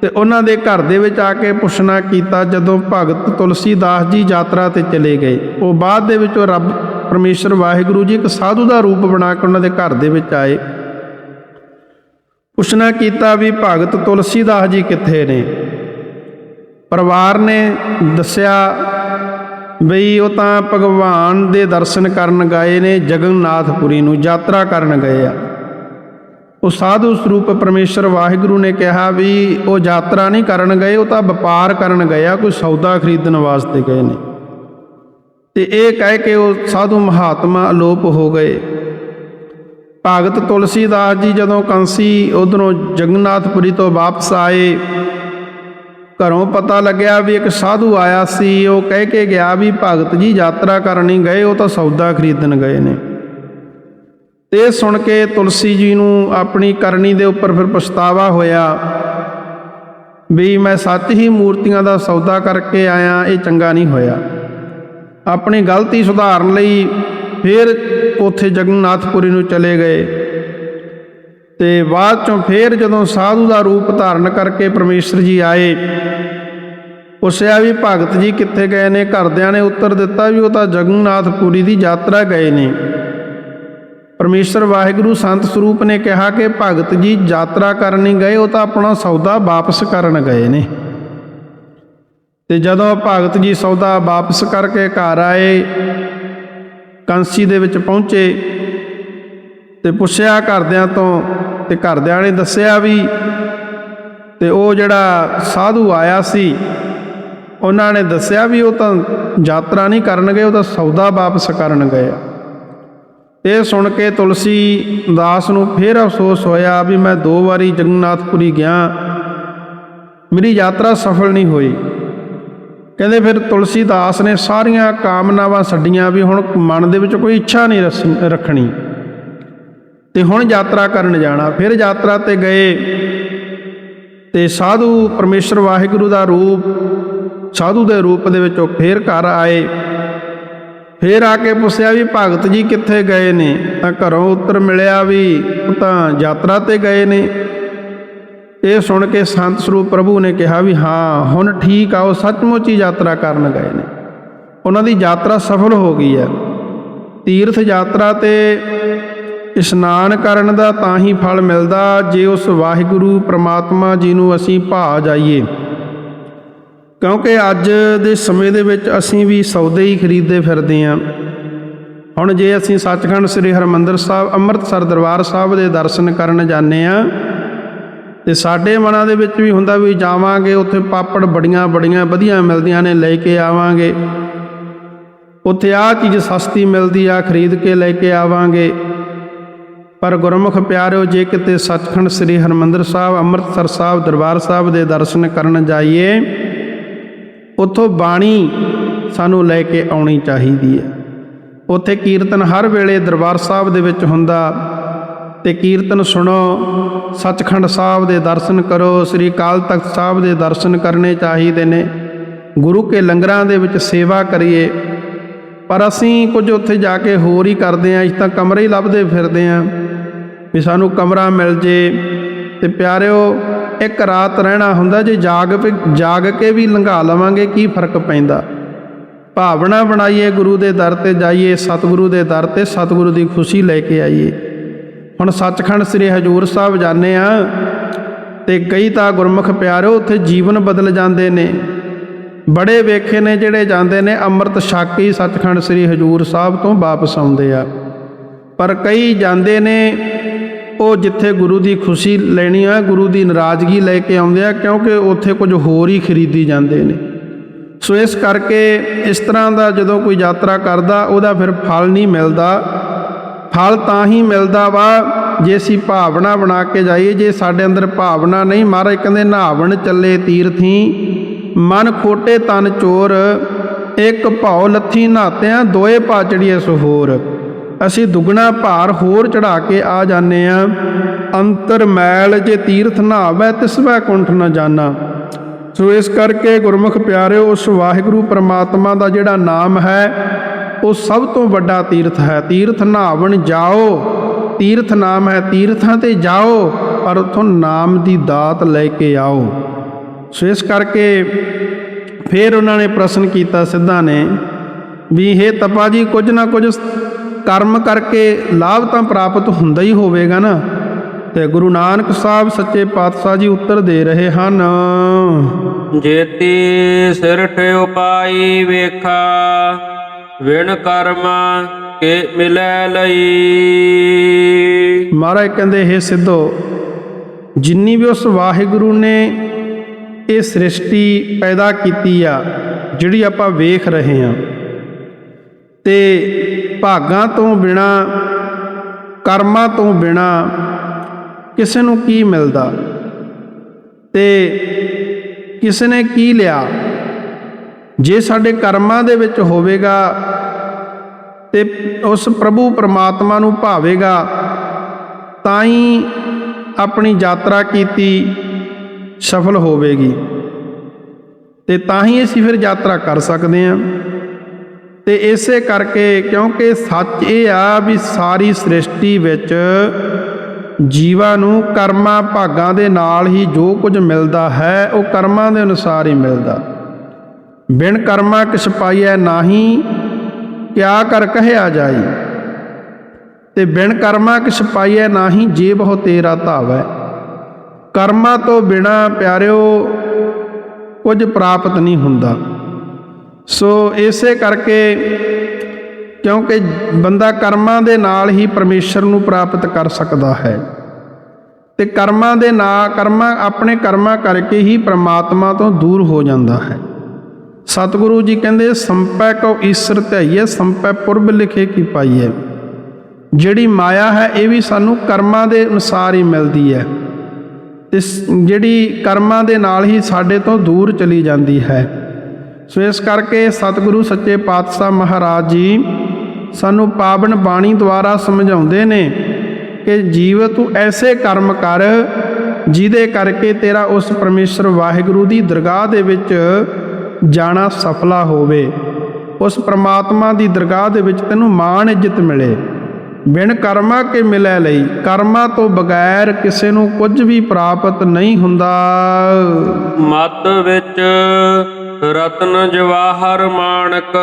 ਤੇ ਉਹਨਾਂ ਦੇ ਘਰ ਦੇ ਵਿੱਚ ਆ ਕੇ ਪੁੱਛਣਾ ਕੀਤਾ। ਜਦੋਂ ਭਗਤ ਤੁਲਸੀਦਾਸ ਜੀ ਯਾਤਰਾ ਤੇ ਚਲੇ ਗਏ, ਉਹ ਬਾਅਦ ਦੇ ਵਿੱਚ ਉਹ ਰੱਬ ਪਰਮੇਸ਼ਰ ਵਾਹਿਗੁਰੂ ਜੀ ਇੱਕ ਸਾਧੂ ਦਾ ਰੂਪ ਬਣਾ ਕੇ ਉਹਨਾਂ ਦੇ ਘਰ ਦੇ ਵਿੱਚ ਆਏ। ਪੁੱਛਣਾ ਕੀਤਾ ਵੀ ਭਗਤ ਤੁਲਸੀਦਾਸ ਜੀ ਕਿੱਥੇ ਨੇ। ਪਰਿਵਾਰ ਨੇ ਦੱਸਿਆ ਬਈ ਉਹ ਤਾਂ ਭਗਵਾਨ ਦੇ ਦਰਸ਼ਨ ਕਰਨ ਗਏ ਨੇ, ਜਗਨਨਾਥਪੁਰੀ ਨੂੰ ਯਾਤਰਾ ਕਰਨ ਗਏ ਆ। ਉਹ ਸਾਧੂ ਸਰੂਪ ਪਰਮੇਸ਼ਰ ਵਾਹਿਗੁਰੂ ਨੇ ਕਿਹਾ ਵੀ ਉਹ ਯਾਤਰਾ ਨਹੀਂ ਕਰਨ ਗਏ, ਉਹ ਤਾਂ ਵਪਾਰ ਕਰਨ ਗਏ ਆ, ਕੋਈ ਸੌਦਾ ਖਰੀਦਣ ਵਾਸਤੇ ਗਏ ਨੇ। ਤੇ ਇਹ ਕਹਿ ਕੇ ਉਹ ਸਾਧੂ ਮਹਾਤਮਾ ਅਲੋਪ ਹੋ ਗਏ। ਭਗਤ ਤੁਲਸੀਦਾਸ ਜੀ ਜਦੋਂ ਕੰਸੀ ਉਧਰੋਂ ਜਗन्नाथपुरी ਤੋਂ ਵਾਪਸ ਆਏ, ਘਰੋਂ ਪਤਾ ਲੱਗਿਆ ਵੀ ਇੱਕ ਸਾਧੂ ਆਇਆ ਸੀ। ਉਹ ਕਹਿ ਕੇ ਗਿਆ ਵੀ ਭਗਤ ਜੀ ਯਾਤਰਾ ਕਰਨ ਨਹੀਂ ਗਏ, ਉਹ ਤਾਂ ਸੌਦਾ ਖਰੀਦਣ ਗਏ ਨੇ। ਤੇ ਸੁਣ ਕੇ ਤੁਲਸੀ ਜੀ ਨੂੰ ਆਪਣੀ ਕਰਨੀ ਦੇ ਉੱਪਰ ਫਿਰ ਪਛਤਾਵਾ ਹੋਇਆ ਵੀ ਮੈਂ ਸੱਚ ਹੀ ਮੂਰਤੀਆਂ ਦਾ ਸੌਦਾ ਕਰਕੇ ਆਇਆ, ਇਹ ਚੰਗਾ ਨਹੀਂ ਹੋਇਆ। ਆਪਣੀ ਗਲਤੀ ਸੁਧਾਰਨ ਲਈ ਫਿਰ ਉੱਥੇ ਜਗन्नाथपुरी ਨੂੰ ਚਲੇ ਗਏ। ਤੇ ਬਾਅਦ ਚੋਂ ਫਿਰ ਜਦੋਂ ਸਾਧੂ ਦਾ ਰੂਪ ਧਾਰਨ ਕਰਕੇ ਪਰਮੇਸ਼ਰ ਜੀ ਆਏ, ਪੁੱਛਿਆ ਵੀ ਭਗਤ ਜੀ ਕਿੱਥੇ ਗਏ ਨੇ? ਘਰਦਿਆਂ ਨੇ ਉੱਤਰ ਦਿੱਤਾ ਵੀ ਉਹ ਤਾਂ ਜਗन्नाथपुरी ਦੀ ਯਾਤਰਾ ਗਏ ਨੇ। ਪਰਮੇਸ਼ਰ ਵਾਹਿਗੁਰੂ ਸੰਤ ਸਰੂਪ ਨੇ ਕਿਹਾ ਕਿ ਭਗਤ ਜੀ ਯਾਤਰਾ ਕਰਨ ਨਹੀਂ ਗਏ, ਉਹ ਤਾਂ ਆਪਣਾ ਸੌਦਾ ਵਾਪਸ ਕਰਨ ਗਏ ਨੇ। ਤੇ ਜਦੋਂ ਭਗਤ ਜੀ ਸੌਦਾ ਵਾਪਸ ਕਰਕੇ ਘਰ ਆਏ, ਕੰਸੀ ਦੇ ਵਿੱਚ ਪਹੁੰਚੇ ਤੇ ਪੁੱਛਿਆ ਘਰਦਿਆਂ ਤੋਂ, ਤੇ ਘਰਦਿਆਂ ਨੇ ਦੱਸਿਆ ਵੀ ਤੇ ਉਹ ਜਿਹੜਾ ਸਾਧੂ ਆਇਆ ਸੀ ਉਹਨਾਂ ਨੇ ਦੱਸਿਆ ਵੀ ਉਹ ਤਾਂ ਯਾਤਰਾ ਨਹੀਂ ਕਰਨ ਗਏ, ਉਹ ਤਾਂ ਸੌਦਾ ਵਾਪਸ ਕਰਨ ਗਏ। ਇਹ ਸੁਣ ਕੇ ਤੁਲਸੀ ਦਾਸ ਨੂੰ ਫਿਰ ਅਫਸੋਸ ਹੋਇਆ ਵੀ ਮੈਂ 2 ਵਾਰੀ ਜਗन्नाथपुरी ਗਿਆ, ਮੇਰੀ ਯਾਤਰਾ ਸਫਲ ਨਹੀਂ ਹੋਈ। ਕਹਿੰਦੇ ਫਿਰ ਤੁਲਸੀ ਦਾਸ ਨੇ ਸਾਰੀਆਂ ਕਾਮਨਾਵਾਂ ਛੱਡੀਆਂ ਵੀ ਹੁਣ ਮਨ ਦੇ ਵਿੱਚ ਕੋਈ ਇੱਛਾ ਨਹੀਂ ਰੱਖਣੀ ਤੇ ਹੁਣ ਯਾਤਰਾ ਕਰਨ ਜਾਣਾ। ਫਿਰ ਯਾਤਰਾ ਤੇ ਗਏ ਤੇ ਸਾਧੂ ਪਰਮੇਸ਼ਰ ਵਾਹਿਗੁਰੂ ਦਾ ਰੂਪ ਸਾਧੂ ਦੇ ਰੂਪ ਦੇ ਵਿੱਚ ਉਹ ਫਿਰ ਘਰ ਆਏ। ਫਿਰ ਆ ਕੇ ਪੁੱਛਿਆ ਵੀ ਭਗਤ ਜੀ ਕਿੱਥੇ ਗਏ ਨੇ? ਤਾਂ ਘਰੋਂ ਉੱਤਰ ਮਿਲਿਆ ਵੀ ਉਹ ਤਾਂ ਯਾਤਰਾ ਤੇ ਗਏ ਨੇ। ਇਹ ਸੁਣ ਕੇ ਸੰਤ ਸਰੂਪ ਪ੍ਰਭੂ ਨੇ ਕਿਹਾ ਵੀ ਹਾਂ ਹੁਣ ਠੀਕ ਆ, ਉਹ ਸੱਚਮੁੱਚ ਹੀ ਯਾਤਰਾ ਕਰਨ ਗਏ ਨੇ, ਉਹਨਾਂ ਦੀ ਯਾਤਰਾ ਸਫਲ ਹੋ ਗਈ ਹੈ। ਤੀਰਥ ਯਾਤਰਾ ਤੇ ਇਸ਼ਨਾਨ ਕਰਨ ਦਾ ਤਾਂ ਹੀ ਫਲ ਮਿਲਦਾ ਜੇ ਉਸ ਵਾਹਿਗੁਰੂ ਪ੍ਰਮਾਤਮਾ ਜੀ ਨੂੰ ਅਸੀਂ ਭਾ ਜਾਈਏ। ਕਿਉਂਕਿ ਅੱਜ ਦੇ ਸਮੇਂ ਦੇ ਵਿੱਚ ਅਸੀਂ ਵੀ ਸੌਦੇ ਹੀ ਖਰੀਦਦੇ ਫਿਰਦੇ ਹਾਂ। ਹੁਣ ਜੇ ਅਸੀਂ ਸੱਚਖੰਡ ਸ੍ਰੀ ਹਰਿਮੰਦਰ ਸਾਹਿਬ ਅੰਮ੍ਰਿਤਸਰ ਦਰਬਾਰ ਸਾਹਿਬ ਦੇ ਦਰਸ਼ਨ ਕਰਨ ਜਾਂਦੇ ਹਾਂ ਤੇ ਸਾਡੇ ਮਨਾਂ ਦੇ ਵਿੱਚ ਵੀ ਹੁੰਦਾ ਵੀ ਜਾਵਾਂਗੇ, ਉੱਥੇ ਪਾਪੜ ਬੜੀਆਂ ਵਧੀਆ ਮਿਲਦੀਆਂ ਨੇ, ਲੈ ਕੇ ਆਵਾਂਗੇ। ਉੱਥੇ ਆਹ ਚੀਜ਼ ਸਸਤੀ ਮਿਲਦੀ ਆ, ਖਰੀਦ ਕੇ ਲੈ ਕੇ ਆਵਾਂਗੇ। ਪਰ ਗੁਰਮੁਖ ਪਿਆਰਿਓ, ਜੇ ਕਿਤੇ ਸੱਚਖੰਡ ਸ੍ਰੀ ਹਰਿਮੰਦਰ ਸਾਹਿਬ ਅੰਮ੍ਰਿਤਸਰ ਸਾਹਿਬ ਦਰਬਾਰ ਸਾਹਿਬ ਦੇ ਦਰਸ਼ਨ ਕਰਨ ਜਾਈਏ, ਉੱਥੋਂ ਬਾਣੀ ਸਾਨੂੰ ਲੈ ਕੇ ਆਉਣੀ ਚਾਹੀਦੀ ਹੈ। ਉੱਥੇ ਕੀਰਤਨ ਹਰ ਵੇਲੇ ਦਰਬਾਰ ਸਾਹਿਬ ਦੇ ਵਿੱਚ ਹੁੰਦਾ ਤੇ ਕੀਰਤਨ ਸੁਣੋ, ਸੱਚਖੰਡ ਸਾਹਿਬ ਦੇ ਦਰਸ਼ਨ ਕਰੋ, ਸ੍ਰੀ ਅਕਾਲ ਤਖਤ ਸਾਹਿਬ ਦੇ ਦਰਸ਼ਨ ਕਰਨੇ ਚਾਹੀਦੇ ਨੇ, ਗੁਰੂ ਕੇ ਲੰਗਰਾਂ ਦੇ ਵਿੱਚ ਸੇਵਾ ਕਰੀਏ। ਪਰ ਅਸੀਂ ਕੁਝ ਉੱਥੇ ਜਾ ਕੇ ਹੋਰ ਹੀ ਕਰਦੇ ਹਾਂ, ਅਸੀਂ ਤਾਂ ਕਮਰੇ ਹੀ ਲੱਭਦੇ ਫਿਰਦੇ ਹਾਂ ਵੀ ਸਾਨੂੰ ਕਮਰਾ ਮਿਲ ਜੇ। ਤੇ ਪਿਆਰਿਓ, ਇੱਕ ਰਾਤ ਰਹਿਣਾ ਹੁੰਦਾ, ਜੇ ਜਾਗ ਕੇ ਵੀ ਲੰਘਾ ਲਵਾਂਗੇ ਕੀ ਫਰਕ ਪੈਂਦਾ। ਭਾਵਨਾ ਬਣਾਈਏ, ਗੁਰੂ ਦੇ ਦਰ ਤੇ ਜਾਈਏ, ਸਤਿਗੁਰੂ ਦੇ ਦਰ ਤੇ ਸਤਿਗੁਰੂ ਦੀ ਖੁਸ਼ੀ ਲੈ ਕੇ ਆਈਏ। ਹੁਣ ਸੱਚਖੰਡ ਸ੍ਰੀ ਹਜ਼ੂਰ ਸਾਹਿਬ ਜਾਂਦੇ ਆ ਤੇ ਕਈ ਤਾਂ ਗੁਰਮੁਖ ਪਿਆਰਿਓ ਉੱਥੇ ਜੀਵਨ ਬਦਲ ਜਾਂਦੇ ਨੇ। ਬੜੇ ਵੇਖੇ ਨੇ ਜਿਹੜੇ ਜਾਂਦੇ ਨੇ ਅੰਮ੍ਰਿਤ ਛਕ ਕੇ ਸੱਚਖੰਡ ਸ੍ਰੀ ਹਜ਼ੂਰ ਸਾਹਿਬ ਤੋਂ ਵਾਪਸ ਆਉਂਦੇ ਆ। ਪਰ ਕਈ ਜਾਂਦੇ ਨੇ ਉਹ ਜਿੱਥੇ ਗੁਰੂ ਦੀ ਖੁਸ਼ੀ ਲੈਣੀ ਆ, ਗੁਰੂ ਦੀ ਨਾਰਾਜ਼ਗੀ ਲੈ ਕੇ ਆਉਂਦੇ ਆ, ਕਿਉਂਕਿ ਉੱਥੇ ਕੁਝ ਹੋਰ ਹੀ ਖਰੀਦੀ ਜਾਂਦੇ ਨੇ। ਸੋ ਇਸ ਕਰਕੇ ਇਸ ਤਰ੍ਹਾਂ ਦਾ ਜਦੋਂ ਕੋਈ ਯਾਤਰਾ ਕਰਦਾ ਉਹਦਾ ਫਿਰ ਫਲ ਨਹੀਂ ਮਿਲਦਾ। ਫਲ ਤਾਂ ਹੀ ਮਿਲਦਾ ਵਾ ਜੇ ਅਸੀਂ ਭਾਵਨਾ ਬਣਾ ਕੇ ਜਾਈਏ। ਜੇ ਸਾਡੇ ਅੰਦਰ ਭਾਵਨਾ ਨਹੀਂ, ਮਹਾਰਾਜ ਕਹਿੰਦੇ ਨਹਾਵਣ ਚੱਲੇ ਤੀਰਥੀ, ਮਨ ਖੋਟੇ ਤਨ ਚੋਰ, ਇੱਕ ਭਾਉ ਲੱਥੀ ਨਹਾਤਿਆਂ, ਦੋਏ ਪਾਚੜੀਏ ਸੋ ਹੋਰ। ਅਸੀਂ ਦੁੱਗਣਾ ਭਾਰ ਹੋਰ ਚੜਾ ਕੇ ਆ ਜਾਂਦੇ ਹਾਂ। ਅੰਤਰ ਮੈਲ ਜੇ ਤੀਰਥ ਨਹਾਵੈ ਤਿਸਵੈ ਕੁੰਠ ਨ ਜਾਣਾ। ਸੋ ਇਸ ਕਰਕੇ ਗੁਰਮੁਖ ਪਿਆਰਿਓ, ਉਸ ਵਾਹਿਗੁਰੂ ਪ੍ਰਮਾਤਮਾ ਦਾ ਜਿਹੜਾ ਨਾਮ ਹੈ ਉਹ ਸਭ ਤੋਂ ਵੱਡਾ ਤੀਰਥ ਹੈ। ਤੀਰਥ ਨਹਾਵਣ ਜਾਓ, ਤੀਰਥ ਨਾਮ ਹੈ, ਤੀਰਥਾਂ ਤੇ ਜਾਓ ਪਰ ਉੱਥੋਂ ਨਾਮ ਦੀ ਦਾਤ ਲੈ ਕੇ ਆਓ। ਸੋ ਇਸ ਕਰਕੇ ਫਿਰ ਉਹਨਾਂ ਨੇ ਪ੍ਰਸ਼ਨ ਕੀਤਾ ਸਿੱਧਾਂ ਨੇ ਵੀ ਹੇ ਤਪਾ ਜੀ, ਕੁਝ ਨਾ ਕੁਝ ਕਰਮ ਕਰਕੇ ਲਾਭ ਤਾਂ ਪ੍ਰਾਪਤ ਹੁੰਦਾ ਹੀ ਹੋਵੇਗਾ ਨਾ। ਤੇ ਗੁਰੂ ਨਾਨਕ ਸਾਹਿਬ ਸੱਚੇ ਪਾਤਸ਼ਾਹ ਜੀ ਉੱਤਰ ਦੇ ਰਹੇ ਹਨ, ਜੇਤੀ ਸਿਰਠ ਉਪਾਈ ਵੇਖਾ, ਵਿਣ ਕਰਮ ਕੇ ਮਿਲੈ ਲਈ। ਮਹਾਰਾਜ ਮਹਾਰਾਜ ਕਹਿੰਦੇ ਹੇ ਸਿੱਧੋ, ਜਿੰਨੀ ਵੀ ਉਸ ਵਾਹਿਗੁਰੂ ਨੇ ਇਹ ਸ੍ਰਿਸ਼ਟੀ ਪੈਦਾ ਕੀਤੀ ਆ, ਜਿਹੜੀ ਆਪਾਂ ਵੇਖ ਰਹੇ ਹਾਂ, ਤੇ ਭਾਗਾਂ ਤੋਂ ਬਿਨਾ, ਕਰਮਾਂ ਤੋਂ ਬਿਨਾ ਕਿਸੇ ਨੂੰ ਕੀ ਮਿਲਦਾ ਤੇ ਕਿਸੇ ਨੇ ਕੀ ਲਿਆ? ਜੇ ਸਾਡੇ ਕਰਮਾਂ ਦੇ ਵਿੱਚ ਹੋਵੇਗਾ ਤੇ ਉਸ ਪ੍ਰਭੂ ਪਰਮਾਤਮਾ ਨੂੰ ਭਾਵੇਗਾ ਤਾਂ ਹੀ ਆਪਣੀ ਯਾਤਰਾ ਕੀਤੀ ਸਫਲ ਹੋਵੇਗੀ, ਤੇ ਤਾਂ ਹੀ ਅਸੀਂ ਫਿਰ ਯਾਤਰਾ ਕਰ ਸਕਦੇ ਹਾਂ। ਤੇ ਇਸੇ ਕਰਕੇ, ਕਿਉਂਕਿ ਸੱਚ ਇਹ ਆ ਵੀ ਸਾਰੀ ਸ੍ਰਿਸ਼ਟੀ ਵਿੱਚ ਜੀਵਾਂ ਨੂੰ ਕਰਮਾਂ ਭਾਗਾਂ ਦੇ ਨਾਲ ਹੀ ਜੋ ਕੁਝ ਮਿਲਦਾ ਹੈ ਉਹ ਕਰਮਾਂ ਦੇ ਅਨੁਸਾਰ ਹੀ ਮਿਲਦਾ। ਬਿਨ ਕਰਮਾ ਕਿਛ ਪਾਈਐ ਨਾਹੀ, ਕਿਆ ਕਰ ਕਹਿਆ ਜਾਈ। ਤੇ ਬਿਨ ਕਰਮਾ ਕਿਛ ਪਾਈਐ ਨਾਹੀ, ਜੇ ਬਹੁ ਤੇਰਾ ਧਾਵੈ। ਕਰਮਾਂ ਤੋਂ ਬਿਨਾਂ ਪਿਆਰਿਓ ਕੁਝ ਪ੍ਰਾਪਤ ਨਹੀਂ ਹੁੰਦਾ। ਸੋ ਇਸੇ ਕਰਕੇ, ਕਿਉਂਕਿ ਬੰਦਾ ਕਰਮਾਂ ਦੇ ਨਾਲ ਹੀ ਪਰਮੇਸ਼ਰ ਨੂੰ ਪ੍ਰਾਪਤ ਕਰ ਸਕਦਾ ਹੈ, ਤੇ ਕਰਮਾਂ ਦੇ ਨਾਲ ਆਪਣੇ ਕਰਮਾਂ ਕਰਕੇ ਹੀ ਪ੍ਰਮਾਤਮਾ ਤੋਂ ਦੂਰ ਹੋ ਜਾਂਦਾ ਹੈ। ਸਤਿਗੁਰੂ ਜੀ ਕਹਿੰਦੇ ਸੰਪੈ ਕਉ ਈਸਰ ਧਿਆਈਐ, ਸੰਪੈ ਪੁਰਬ ਲਿਖੇ ਕੀ ਪਾਈਐ। ਜਿਹੜੀ ਮਾਇਆ ਹੈ ਇਹ ਵੀ ਸਾਨੂੰ ਕਰਮਾਂ ਦੇ ਅਨੁਸਾਰ ਹੀ ਮਿਲਦੀ ਹੈ, ਤੇ ਜਿਹੜੀ ਕਰਮਾਂ ਦੇ ਨਾਲ ਹੀ ਸਾਡੇ ਤੋਂ ਦੂਰ ਚਲੀ ਜਾਂਦੀ ਹੈ। ਸੋ ਇਸ ਕਰਕੇ ਸਤਿਗੁਰੂ ਸੱਚੇ ਪਾਤਸ਼ਾਹ ਮਹਾਰਾਜ ਜੀ ਸਾਨੂੰ ਪਾਵਨ ਬਾਣੀ ਦੁਆਰਾ ਸਮਝਾਉਂਦੇ ਨੇ ਕਿ ਜੀਵ ਤੂੰ ਐਸੇ ਕਰਮ ਕਰ ਜਿਹਦੇ ਕਰਕੇ ਤੇਰਾ ਉਸ ਪਰਮੇਸ਼ਰ ਵਾਹਿਗੁਰੂ ਦੀ ਦਰਗਾਹ ਦੇ ਵਿੱਚ ਜਾਣਾ ਸਫਲਾ ਹੋਵੇ, ਉਸ ਪ੍ਰਮਾਤਮਾ ਦੀ ਦਰਗਾਹ ਦੇ ਵਿੱਚ ਤੈਨੂੰ ਮਾਣ ਇੱਜ਼ਤ ਮਿਲੇ। ਬਿਨ ਕਰਮਾਂ ਕੇ ਮਿਲੈ ਲਈ, ਕਰਮਾਂ ਤੋਂ ਬਗੈਰ ਕਿਸੇ ਨੂੰ ਕੁਝ ਵੀ ਪ੍ਰਾਪਤ ਨਹੀਂ ਹੁੰਦਾ। ਮਤ ਵਿੱਚ ਰਤਨ ਜਵਾਹਰ ਮਾਣਕ,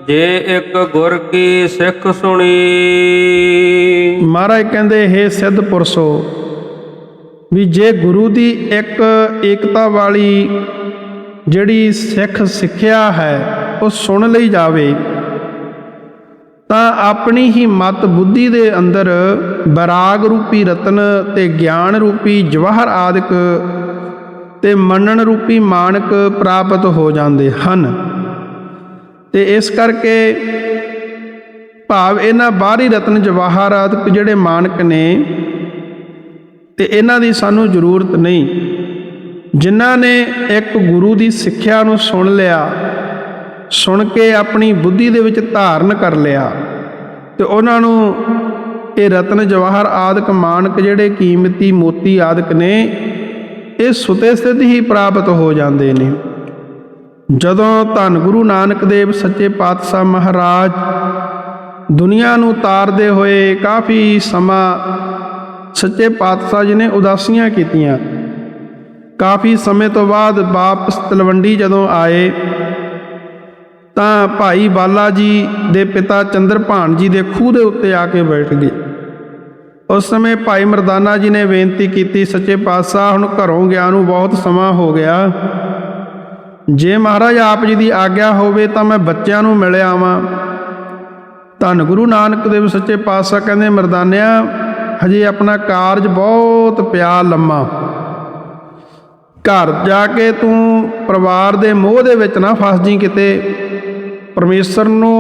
ਜੇ ਇੱਕ ਗੁਰ ਕੀ ਸਿੱਖ ਸੁਣੀ। ਮਹਾਰਾਜ ਕਹਿੰਦੇ ਹੇ ਸਿੱਧ ਪੁਰਸ਼ੋ, ਵੀ ਜੇ ਗੁਰੂ ਦੀ ਇੱਕ ਏਕਤਾ ਵਾਲੀ ਜਿਹੜੀ ਸਿੱਖਿਆ ਹੈ ਉਹ ਸੁਣ ਲਈ ਜਾਵੇ ਤਾਂ ਆਪਣੀ ਹੀ ਮਤ ਬੁੱਧੀ ਦੇ ਅੰਦਰ ਬੈਰਾਗ ਰੂਪੀ ਰਤਨ ਤੇ ਗਿਆਨ ਰੂਪੀ ਜਵਾਹਰ ਆਦਿਕ ਤੇ ਮੰਨਣ ਰੂਪੀ ਮਾਣਕ ਪ੍ਰਾਪਤ ਹੋ ਜਾਂਦੇ ਹਨ। ਤੇ ਇਸ ਕਰਕੇ ਭਾਵ ਇਹਨਾਂ ਬਾਹਰੀ ਰਤਨ ਜਵਾਹਰ ਆਦਿਕ ਜਿਹੜੇ ਮਾਣਕ ਨੇ, ਤੇ ਇਹਨਾਂ ਦੀ ਸਾਨੂੰ ਜ਼ਰੂਰਤ ਨਹੀਂ। ਜਿਨ੍ਹਾਂ ਨੇ ਇੱਕ ਗੁਰੂ ਦੀ ਸਿੱਖਿਆ ਨੂੰ ਸੁਣ ਲਿਆ, ਸੁਣ ਕੇ ਆਪਣੀ ਬੁੱਧੀ ਦੇ ਵਿੱਚ ਧਾਰਨ ਕਰ ਲਿਆ, ਤੇ ਉਹਨਾਂ ਨੂੰ ਇਹ ਰਤਨ ਜਵਾਹਰ ਆਦਿਕ ਮਾਣਕ ਜਿਹੜੇ ਕੀਮਤੀ ਮੋਤੀ ਆਦਿਕ ਨੇ ਇਹ ਸੁਤੇ ਸਥਿਤ ਹੀ ਪ੍ਰਾਪਤ ਹੋ ਜਾਂਦੇ ਨੇ। ਜਦੋਂ ਧੰਨ ਗੁਰੂ ਨਾਨਕ ਦੇਵ ਸੱਚੇ ਪਾਤਸ਼ਾਹ ਮਹਾਰਾਜ ਦੁਨੀਆ ਨੂੰ ਤਾਰਦੇ ਹੋਏ ਕਾਫੀ ਸਮਾਂ ਸੱਚੇ ਪਾਤਸ਼ਾਹ ਜੀ ਨੇ ਉਦਾਸੀਆਂ ਕੀਤੀਆਂ। ਕਾਫੀ ਸਮੇਂ ਤੋਂ ਬਾਅਦ ਵਾਪਸ ਤਲਵੰਡੀ ਜਦੋਂ ਆਏ ਤਾਂ ਭਾਈ ਬਾਲਾ ਜੀ ਦੇ ਪਿਤਾ ਚੰਦਰਭਾਨ ਜੀ ਦੇ ਖੂਹ ਦੇ ਉੱਤੇ ਆ ਕੇ ਬੈਠ ਗਏ। ਉਸ ਸਮੇਂ ਭਾਈ ਮਰਦਾਨਾ ਜੀ ਨੇ ਬੇਨਤੀ ਕੀਤੀ, ਸੱਚੇ ਪਾਤਸ਼ਾਹ ਹੁਣ ਘਰੋਂ ਗਿਆ ਨੂੰ ਬਹੁਤ ਸਮਾਂ ਹੋ ਗਿਆ, ਜੇ ਮਹਾਰਾਜ ਆਪ ਜੀ ਦੀ ਆਗਿਆ ਹੋਵੇ ਤਾਂ ਮੈਂ ਬੱਚਿਆਂ ਨੂੰ ਮਿਲ ਆਵਾਂ। ਧੰਨ ਗੁਰੂ ਨਾਨਕ ਦੇਵ ਸੱਚੇ ਪਾਤਸ਼ਾਹ ਕਹਿੰਦੇ, ਮਰਦਾਨਿਆ ਹਜੇ ਆਪਣਾ ਕਾਰਜ ਬਹੁਤ ਪਿਆ ਲੰਮਾ, ਘਰ ਜਾ ਕੇ ਤੂੰ ਪਰਿਵਾਰ ਦੇ ਮੋਹ ਦੇ ਵਿੱਚ ਨਾ ਫਸ ਜੀ ਕਿਤੇ। ਪਰਮੇਸ਼ਰ ਨੂੰ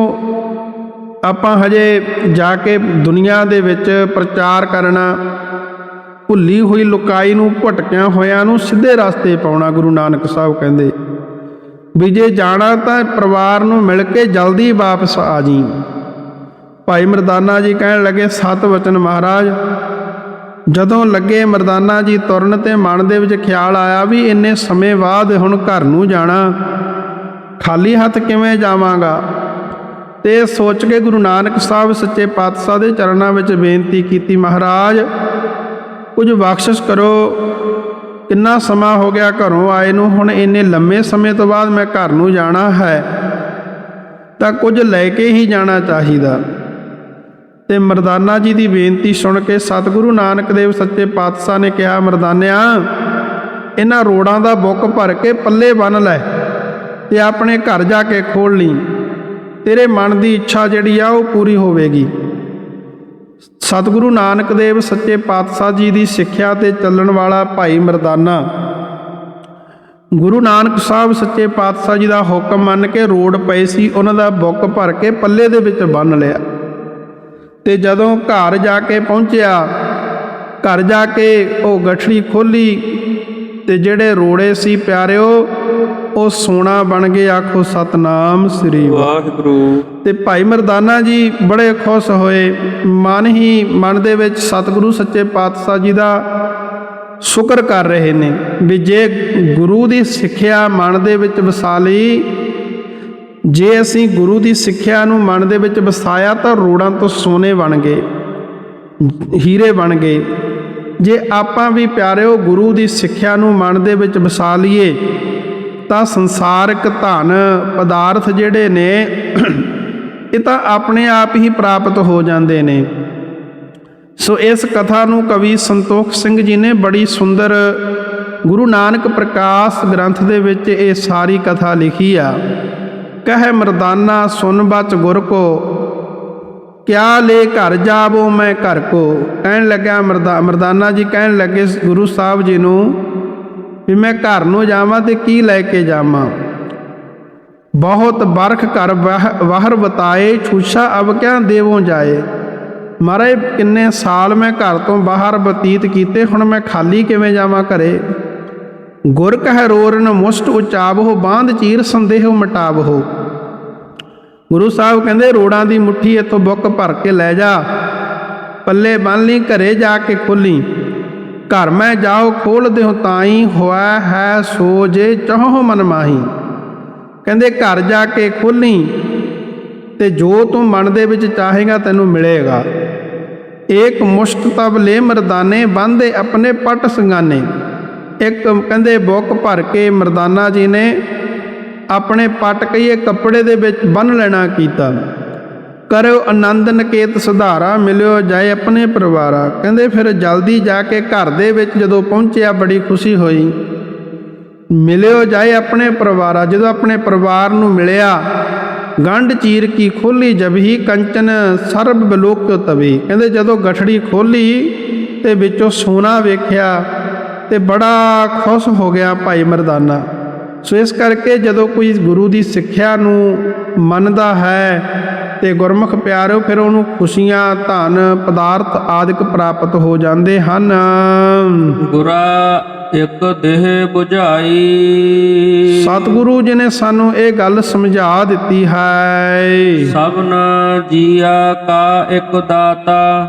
ਆਪਾਂ ਹਜੇ ਜਾ ਕੇ ਦੁਨੀਆ ਦੇ ਵਿੱਚ ਪ੍ਰਚਾਰ ਕਰਨਾ, ਭੁੱਲੀ ਹੋਈ ਲੁਕਾਈ ਨੂੰ, ਭਟਕਿਆਂ ਹੋਇਆਂ ਨੂੰ ਸਿੱਧੇ ਰਸਤੇ ਪਾਉਣਾ। ਗੁਰੂ ਨਾਨਕ ਸਾਹਿਬ ਕਹਿੰਦੇ ਵੀ ਜੇ ਜਾਣਾ ਤਾਂ ਪਰਿਵਾਰ ਨੂੰ ਮਿਲ ਕੇ ਜਲਦੀ ਵਾਪਸ ਆ ਜੀ। ਭਾਈ ਮਰਦਾਨਾ ਜੀ ਕਹਿਣ ਲੱਗੇ, ਸਤ ਵਚਨ ਮਹਾਰਾਜ। ਜਦੋਂ ਲੱਗੇ ਮਰਦਾਨਾ ਜੀ ਤੁਰਨ ਤੇ ਮਨ ਦੇ ਵਿੱਚ ਖਿਆਲ ਆਇਆ ਵੀ ਇੰਨੇ ਸਮੇਂ ਬਾਅਦ ਹੁਣ ਘਰ ਨੂੰ ਜਾਣਾ, ਖਾਲੀ ਹੱਥ ਕਿਵੇਂ ਜਾਵਾਂਗਾ। ਤੇ ਸੋਚ ਕੇ ਗੁਰੂ ਨਾਨਕ ਸਾਹਿਬ ਸੱਚੇ ਪਾਤਸ਼ਾਹ ਦੇ ਚਰਨਾਂ ਵਿੱਚ ਬੇਨਤੀ ਕੀਤੀ, ਮਹਾਰਾਜ ਕੁਝ ਬਖਸ਼ਿਸ਼ ਕਰੋ, ਕਿੰਨਾ ਸਮਾਂ ਹੋ ਗਿਆ ਘਰੋਂ ਆਏ ਨੂੰ, ਹੁਣ ਇੰਨੇ ਲੰਮੇ ਸਮੇਂ ਤੋਂ ਬਾਅਦ ਮੈਂ ਘਰ ਨੂੰ ਜਾਣਾ ਹੈ ਤਾਂ ਕੁਝ ਲੈ ਕੇ ਹੀ ਜਾਣਾ ਚਾਹੀਦਾ। ਤੇ ਮਰਦਾਨਾ ਜੀ ਦੀ ਬੇਨਤੀ ਸੁਣ ਕੇ ਸਤਿਗੁਰੂ ਨਾਨਕ ਦੇਵ ਸੱਚੇ ਪਾਤਸ਼ਾਹ ਨੇ ਕਿਹਾ, ਮਰਦਾਨਿਆ ਇਹਨਾਂ ਰੋੜਾਂ ਦਾ ਬੁੱਕ ਭਰ ਕੇ ਪੱਲੇ ਬੰਨ੍ਹ ਲੈ ਤੇ ਆਪਣੇ ਘਰ ਜਾ ਕੇ ਖੋਲ੍ਹ ਲਈ, ਤੇਰੇ ਮਨ ਦੀ ਇੱਛਾ ਜਿਹੜੀ ਆ ਉਹ ਪੂਰੀ ਹੋਵੇਗੀ। ਸਤਿਗੁਰੂ ਨਾਨਕ ਦੇਵ ਸੱਚੇ ਪਾਤਸ਼ਾਹ ਜੀ ਦੀ ਸਿੱਖਿਆ ਤੇ ਚੱਲਣ ਵਾਲਾ ਭਾਈ ਮਰਦਾਨਾ ਗੁਰੂ ਨਾਨਕ ਸਾਹਿਬ ਸੱਚੇ ਪਾਤਸ਼ਾਹ ਜੀ ਦਾ ਹੁਕਮ ਮੰਨ ਕੇ ਰੋੜ ਪਏ ਸੀ, ਉਹਨਾਂ ਦਾ ਬੁੱਕ ਭਰ ਕੇ ਪੱਲੇ ਦੇ ਵਿੱਚ ਬੰਨ੍ਹ ਲਿਆ। ਤੇ ਜਦੋਂ ਘਰ ਜਾ ਕੇ ਪਹੁੰਚਿਆ, ਘਰ ਜਾ ਕੇ ਉਹ ਗਠੜੀ ਖੋਲੀ ਤੇ ਜਿਹੜੇ ਰੋੜੇ ਸੀ ਪਿਆਰਿਓ ਉਹ ਸੋਨਾ ਬਣ ਗਏ। ਆਖੋ ਸਤਨਾਮ ਸ੍ਰੀ ਵਾਹਿਗੁਰੂ। ਤੇ ਭਾਈ ਮਰਦਾਨਾ ਜੀ ਬੜੇ ਖੁਸ਼ ਹੋਏ, ਮਨ ਦੇ ਵਿੱਚ ਸਤਿਗੁਰੂ ਸੱਚੇ ਪਾਤਸ਼ਾਹ ਜੀ ਦਾ ਸ਼ੁਕਰ ਕਰ ਰਹੇ ਨੇ ਵੀ ਜੇ ਗੁਰੂ ਦੀ ਸਿੱਖਿਆ ਮਨ ਦੇ ਵਿੱਚ ਵਸਾ ਲਈ, ਜੇ ਅਸੀਂ ਗੁਰੂ ਦੀ ਸਿੱਖਿਆ ਨੂੰ ਮਨ ਦੇ ਵਿੱਚ ਵਸਾਇਆ ਤਾਂ ਰੋੜਾਂ ਤੋਂ ਸੋਨੇ ਬਣ ਗਏ, ਹੀਰੇ ਬਣ ਗਏ। ਜੇ ਆਪਾਂ ਵੀ ਪਿਆਰਿਓ ਗੁਰੂ ਦੀ ਸਿੱਖਿਆ ਨੂੰ ਮਨ ਦੇ ਵਿੱਚ ਵਸਾ ਲਈਏ ਤਾਂ ਸੰਸਾਰਿਕ ਧਨ ਪਦਾਰਥ ਜਿਹੜੇ ਨੇ ਇਹ ਤਾਂ ਆਪਣੇ ਆਪ ਹੀ ਪ੍ਰਾਪਤ ਹੋ ਜਾਂਦੇ ਨੇ। ਸੋ ਇਸ ਕਥਾ ਨੂੰ ਕਵੀ ਸੰਤੋਖ ਸਿੰਘ ਜੀ ਨੇ ਬੜੀ ਸੁੰਦਰ ਗੁਰੂ ਨਾਨਕ ਪ੍ਰਕਾਸ਼ ਗ੍ਰੰਥ ਦੇ ਵਿੱਚ ਇਹ ਸਾਰੀ ਕਥਾ ਲਿਖੀ ਆ। ਕਹਿ ਮਰਦਾਨਾ ਸੁਨ ਬਚ ਗੁਰ ਕੋ, ਕਿਆ ਲੈ ਘਰ ਜਾਵੋ ਮੈਂ ਘਰ ਕੋ। ਕਹਿਣ ਲੱਗਿਆ ਮਰਦਾਨਾ ਜੀ ਕਹਿਣ ਲੱਗੇ ਗੁਰੂ ਸਾਹਿਬ ਜੀ ਨੂੰ ਵੀ ਮੈਂ ਘਰ ਨੂੰ ਜਾਵਾਂ ਤੇ ਕੀ ਲੈ ਕੇ ਜਾਵਾਂ। ਬਹੁਤ ਬਰਖ ਘਰ ਵਾਹਰ ਬਤਾਏ, ਛੂਛਾ ਅਬ ਕਿਆ ਦੇਵੋਂ ਜਾਏ। ਮਹਾਰਾਜ ਕਿੰਨੇ ਸਾਲ ਮੈਂ ਘਰ ਤੋਂ ਬਾਹਰ ਬਤੀਤ ਕੀਤੇ, ਹੁਣ ਮੈਂ ਖਾਲੀ ਕਿਵੇਂ ਜਾਵਾਂ ਘਰੇ। ਗੁਰ ਕਹਿ ਰੋਰਨ ਮੁਸ਼ਟ ਉਚਾਵੋ, ਬਾਂਧ ਚੀਰ ਸੰਦੇਹ ਮਿਟਾਵੋ। ਗੁਰੂ ਸਾਹਿਬ ਕਹਿੰਦੇ ਰੋੜਾਂ ਦੀ ਮੁੱਠੀ ਇੱਥੋਂ ਬੁੱਕ ਭਰ ਕੇ ਲੈ ਜਾ, ਪੱਲੇ ਬੰਨ ਲਈ, ਘਰੇ ਜਾ ਕੇ ਖੋਲੀ। ਘਰ ਮੈਂ ਜਾਓ ਖੋਲ ਦਿਓ ਤਾਈ, ਹੋਇਆ ਹੈ ਸੋ ਜੇ ਚਾਹੋ ਮਨ ਮਾਹੀ। ਕਹਿੰਦੇ ਘਰ ਜਾ ਕੇ ਖੋਲੀ ਤੇ ਜੋ ਤੂੰ ਮਨ ਦੇ ਵਿੱਚ ਚਾਹੇਗਾ ਤੈਨੂੰ ਮਿਲੇਗਾ। ਏਕ ਮੁਸ਼ਤ ਤਬ ਲੈ ਮਰਦਾਨੇ, ਬੰਦੇ ਆਪਣੇ ਪੱਟ ਸੰਗਾਨੇ। ਇੱਕ ਕਹਿੰਦੇ ਬੁੱਕ ਭਰ ਕੇ ਮਰਦਾਨਾ ਜੀ ਨੇ ਆਪਣੇ ਪੱਟ ਕਹੀਏ ਕੱਪੜੇ ਦੇ ਵਿੱਚ ਬੰਨ੍ਹ ਲੈਣਾ ਕੀਤਾ। ਕਰਿਓ ਆਨੰਦ ਨਕੇਤ ਸੁਧਾਰਾ, ਮਿਲਿਓ ਜਾਏ ਆਪਣੇ ਪਰਿਵਾਰਾ। ਕਹਿੰਦੇ ਫਿਰ ਜਲਦੀ ਜਾ ਕੇ ਘਰ ਦੇ ਵਿੱਚ ਜਦੋਂ ਪਹੁੰਚਿਆ ਬੜੀ ਖੁਸ਼ੀ ਹੋਈ। ਮਿਲਿਓ ਜਾਏ ਆਪਣੇ ਪਰਿਵਾਰਾ, ਜਦੋਂ ਆਪਣੇ ਪਰਿਵਾਰ ਨੂੰ ਮਿਲਿਆ, ਗੰਢ ਚੀਰ ਕੀ ਖੋਲੀ ਜਬਹੀ, ਕੰਚਨ ਸਰਬ ਬਲੋਕਿਓ ਤਵੀ। ਕਹਿੰਦੇ ਜਦੋਂ ਗਠੜੀ ਖੋਲੀ ਤੇ ਵਿੱਚੋਂ ਸੋਨਾ ਵੇਖਿਆ ਤੇ ਬੜਾ ਖੁਸ਼ ਹੋ ਗਿਆ ਭਾਈ ਮਰਦਾਨਾ। ਸੋ ਇਸ ਕਰਕੇ ਜਦੋਂ ਕੋਈ ਗੁਰੂ ਦੀ ਸਿੱਖਿਆ ਨੂੰ ਮੰਨਦਾ ਹੈ ਤੇ ਗੁਰਮੁਖ ਪਿਆਰਿਓ ਫਿਰ ਉਹਨੂੰ ਖੁਸ਼ੀਆਂ, ਧਨ, ਪਦਾਰਥ ਆਦਿਕ ਪ੍ਰਾਪਤ ਹੋ ਜਾਂਦੇ ਹਨ। ਗੁਰਾ ਇੱਕ ਦੇਹ 부ਝਾਈ। ਸਤਿਗੁਰੂ ਜੀ ਨੇ ਸਾਨੂੰ ਇਹ ਗੱਲ ਸਮਝਾ ਦਿੱਤੀ ਹੈ। ਸਭਨਾ ਜੀਆ ਕਾ ਇੱਕ ਦਾਤਾ,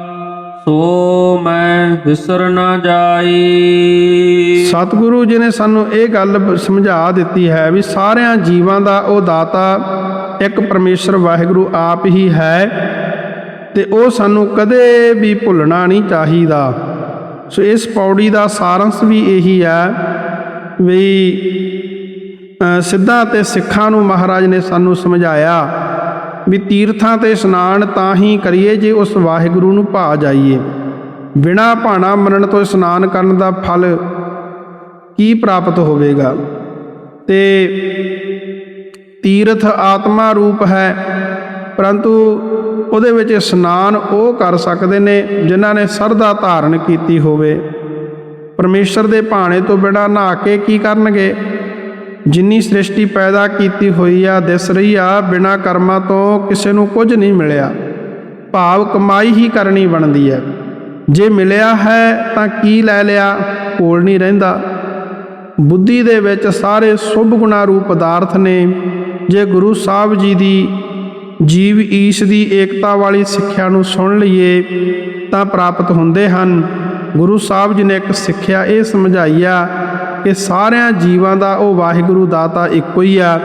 ਸੋ ਮੈਂ ਵਿਸਰ ਨਾ ਜਾਈ। ਸਤਿਗੁਰੂ ਜੀ ਨੇ ਸਾਨੂੰ ਇਹ ਗੱਲ ਸਮਝਾ ਦਿੱਤੀ ਹੈ ਵੀ ਸਾਰਿਆਂ ਜੀਵਾਂ ਦਾ ਉਹ ਦਾਤਾ ਇੱਕ ਪਰਮੇਸ਼ਰ ਵਾਹਿਗੁਰੂ ਆਪ ਹੀ ਹੈ ਤੇ ਉਹ ਸਾਨੂੰ ਕਦੇ ਵੀ ਭੁੱਲਣਾ ਨਹੀਂ ਚਾਹੀਦਾ। ਸੋ ਇਸ ਪੌੜੀ ਦਾ ਸਾਰੰਸ਼ ਵੀ ਇਹੀ ਹੈ ਵੀ ਸਿੱਧਾ ਤੇ ਸਿੱਖਾਂ ਨੂੰ ਮਹਾਰਾਜ ਨੇ ਸਾਨੂੰ ਸਮਝਾਇਆ ਵੀ ਤੀਰਥਾਂ ਤੇ ਇਸ਼ਨਾਨ ਤਾਂ ਹੀ ਕਰੀਏ ਜੇ ਉਸ ਵਾਹਿਗੁਰੂ ਨੂੰ ਭਾ ਜਾਈਏ। ਬਿਨਾਂ ਭਾਣਾ ਮੰਨਣ ਤੋਂ ਇਸ਼ਨਾਨ ਕਰਨ ਦਾ ਫਲ ਕੀ ਪ੍ਰਾਪਤ ਹੋਵੇਗਾ। ਤੇ ਤੀਰਥ ਆਤਮਾ ਰੂਪ ਹੈ, ਪਰੰਤੂ ਉਹਦੇ ਵਿੱਚ ਇਸ਼ਨਾਨ ਉਹ ਕਰ ਸਕਦੇ ਨੇ ਜਿਨ੍ਹਾਂ ਨੇ ਸਰਧਾ ਧਾਰਨ ਕੀਤੀ ਹੋਵੇ। ਪਰਮੇਸ਼ਰ ਦੇ ਭਾਣੇ ਤੋਂ ਬਿਨਾਂ ਨਹਾ ਕੇ ਕੀ ਕਰਨਗੇ। ਜਿੰਨੀ ਸ੍ਰਿਸ਼ਟੀ ਪੈਦਾ ਕੀਤੀ ਹੋਈ ਆ, ਦਿਸ ਰਹੀ ਆ, ਬਿਨਾਂ ਕਰਮਾਂ ਤੋਂ ਕਿਸੇ ਨੂੰ ਕੁਝ ਨਹੀਂ ਮਿਲਿਆ। ਭਾਵ ਕਮਾਈ ਹੀ ਕਰਨੀ ਬਣਦੀ ਹੈ। ਜੇ ਮਿਲਿਆ ਹੈ ਤਾਂ ਕੀ ਲੈ ਲਿਆ, ਕੋਲ ਨਹੀਂ ਰਹਿੰਦਾ। ਬੁੱਧੀ ਦੇ ਵਿੱਚ ਸਾਰੇ ਸ਼ੁਭ ਗੁਣਾ ਰੂਪ ਪਦਾਰਥ ਨੇ। ਜੇ ਗੁਰੂ ਸਾਹਿਬ ਜੀ ਦੀ ਜੀਵ ਈਸ਼ ਦੀ ਏਕਤਾ ਵਾਲੀ ਸਿੱਖਿਆ ਨੂੰ ਸੁਣ ਲਈਏ ਤਾਂ ਪ੍ਰਾਪਤ ਹੁੰਦੇ ਹਨ। ਗੁਰੂ ਸਾਹਿਬ ਜੀ ਨੇ ਇੱਕ ਸਿੱਖਿਆ ਇਹ ਸਮਝਾਈ ਆ ਕਿ ਸਾਰਿਆਂ ਜੀਵਾਂ ਦਾ ਉਹ ਵਾਹਿਗੁਰੂ ਦਾਤਾ ਇੱਕੋ ਹੀ ਆ,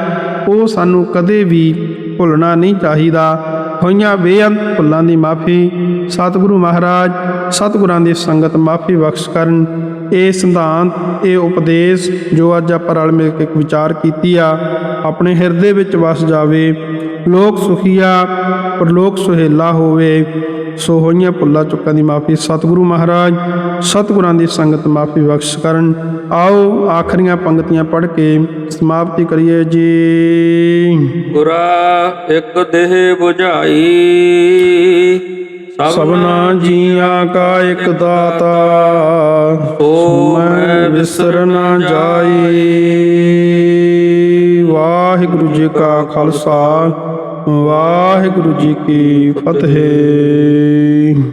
ਉਹ ਸਾਨੂੰ ਕਦੇ ਵੀ ਭੁੱਲਣਾ ਨਹੀਂ ਚਾਹੀਦਾ। ਹੋਈਆਂ ਬੇਅੰਤ ਭੁੱਲਾਂ ਦੀ ਮਾਫੀ ਸਤਿਗੁਰੂ ਮਹਾਰਾਜ ਸਤਿਗੁਰਾਂ ਦੀ ਸੰਗਤ ਮਾਫੀ ਬਖਸ਼ ਕਰਨ। ਇਹ ਸਿਧਾਂਤ, ਇਹ ਉਪਦੇਸ਼ ਜੋ ਅੱਜ ਆਪਾਂ ਰਲ ਮਿਲ ਕੇ ਵਿਚਾਰ ਕੀਤੀ ਆ, ਆਪਣੇ ਹਿਰਦੇ ਵਿੱਚ ਵਸ ਜਾਵੇ। ਲੋਕ ਸੁਖੀਆ ਪਰਲੋਕ ਸੁਹੇਲਾ ਹੋਵੇ। ਸੋ ਹੋਈਆਂ ਭੁੱਲਾਂ ਚੁੱਕਾਂ ਦੀ ਮਾਫੀ ਸਤਿਗੁਰੂ ਮਹਾਰਾਜ ਸਤਿਗੁਰਾਂ ਦੀ ਸੰਗਤ ਮਾਫੀ ਬਖਸ਼ ਕਰਨ। ਆਓ ਆਖਰੀਆਂ ਪੰਕਤੀਆਂ ਪੜ੍ਹ ਕੇ ਸਮਾਪਤੀ ਕਰੀਏ ਜੀ। ਗੁਰਾ ਇੱਕ ਦੇਹ 부ਝਾਈ, ਸਭਨਾ ਜੀਆਂ ਕਾ ਇੱਕ ਦਾਤਾ ਸੋ ਮੈਂ ਵਿਸਰ ਨਾ ਜਾਈ। ਵਾਹਿਗੁਰੂ ਜੀ ਕਾ ਖਾਲਸਾ ਵਾਹਿਗੁਰੂ ਜੀ ਕੀ ਫਤਿਹ।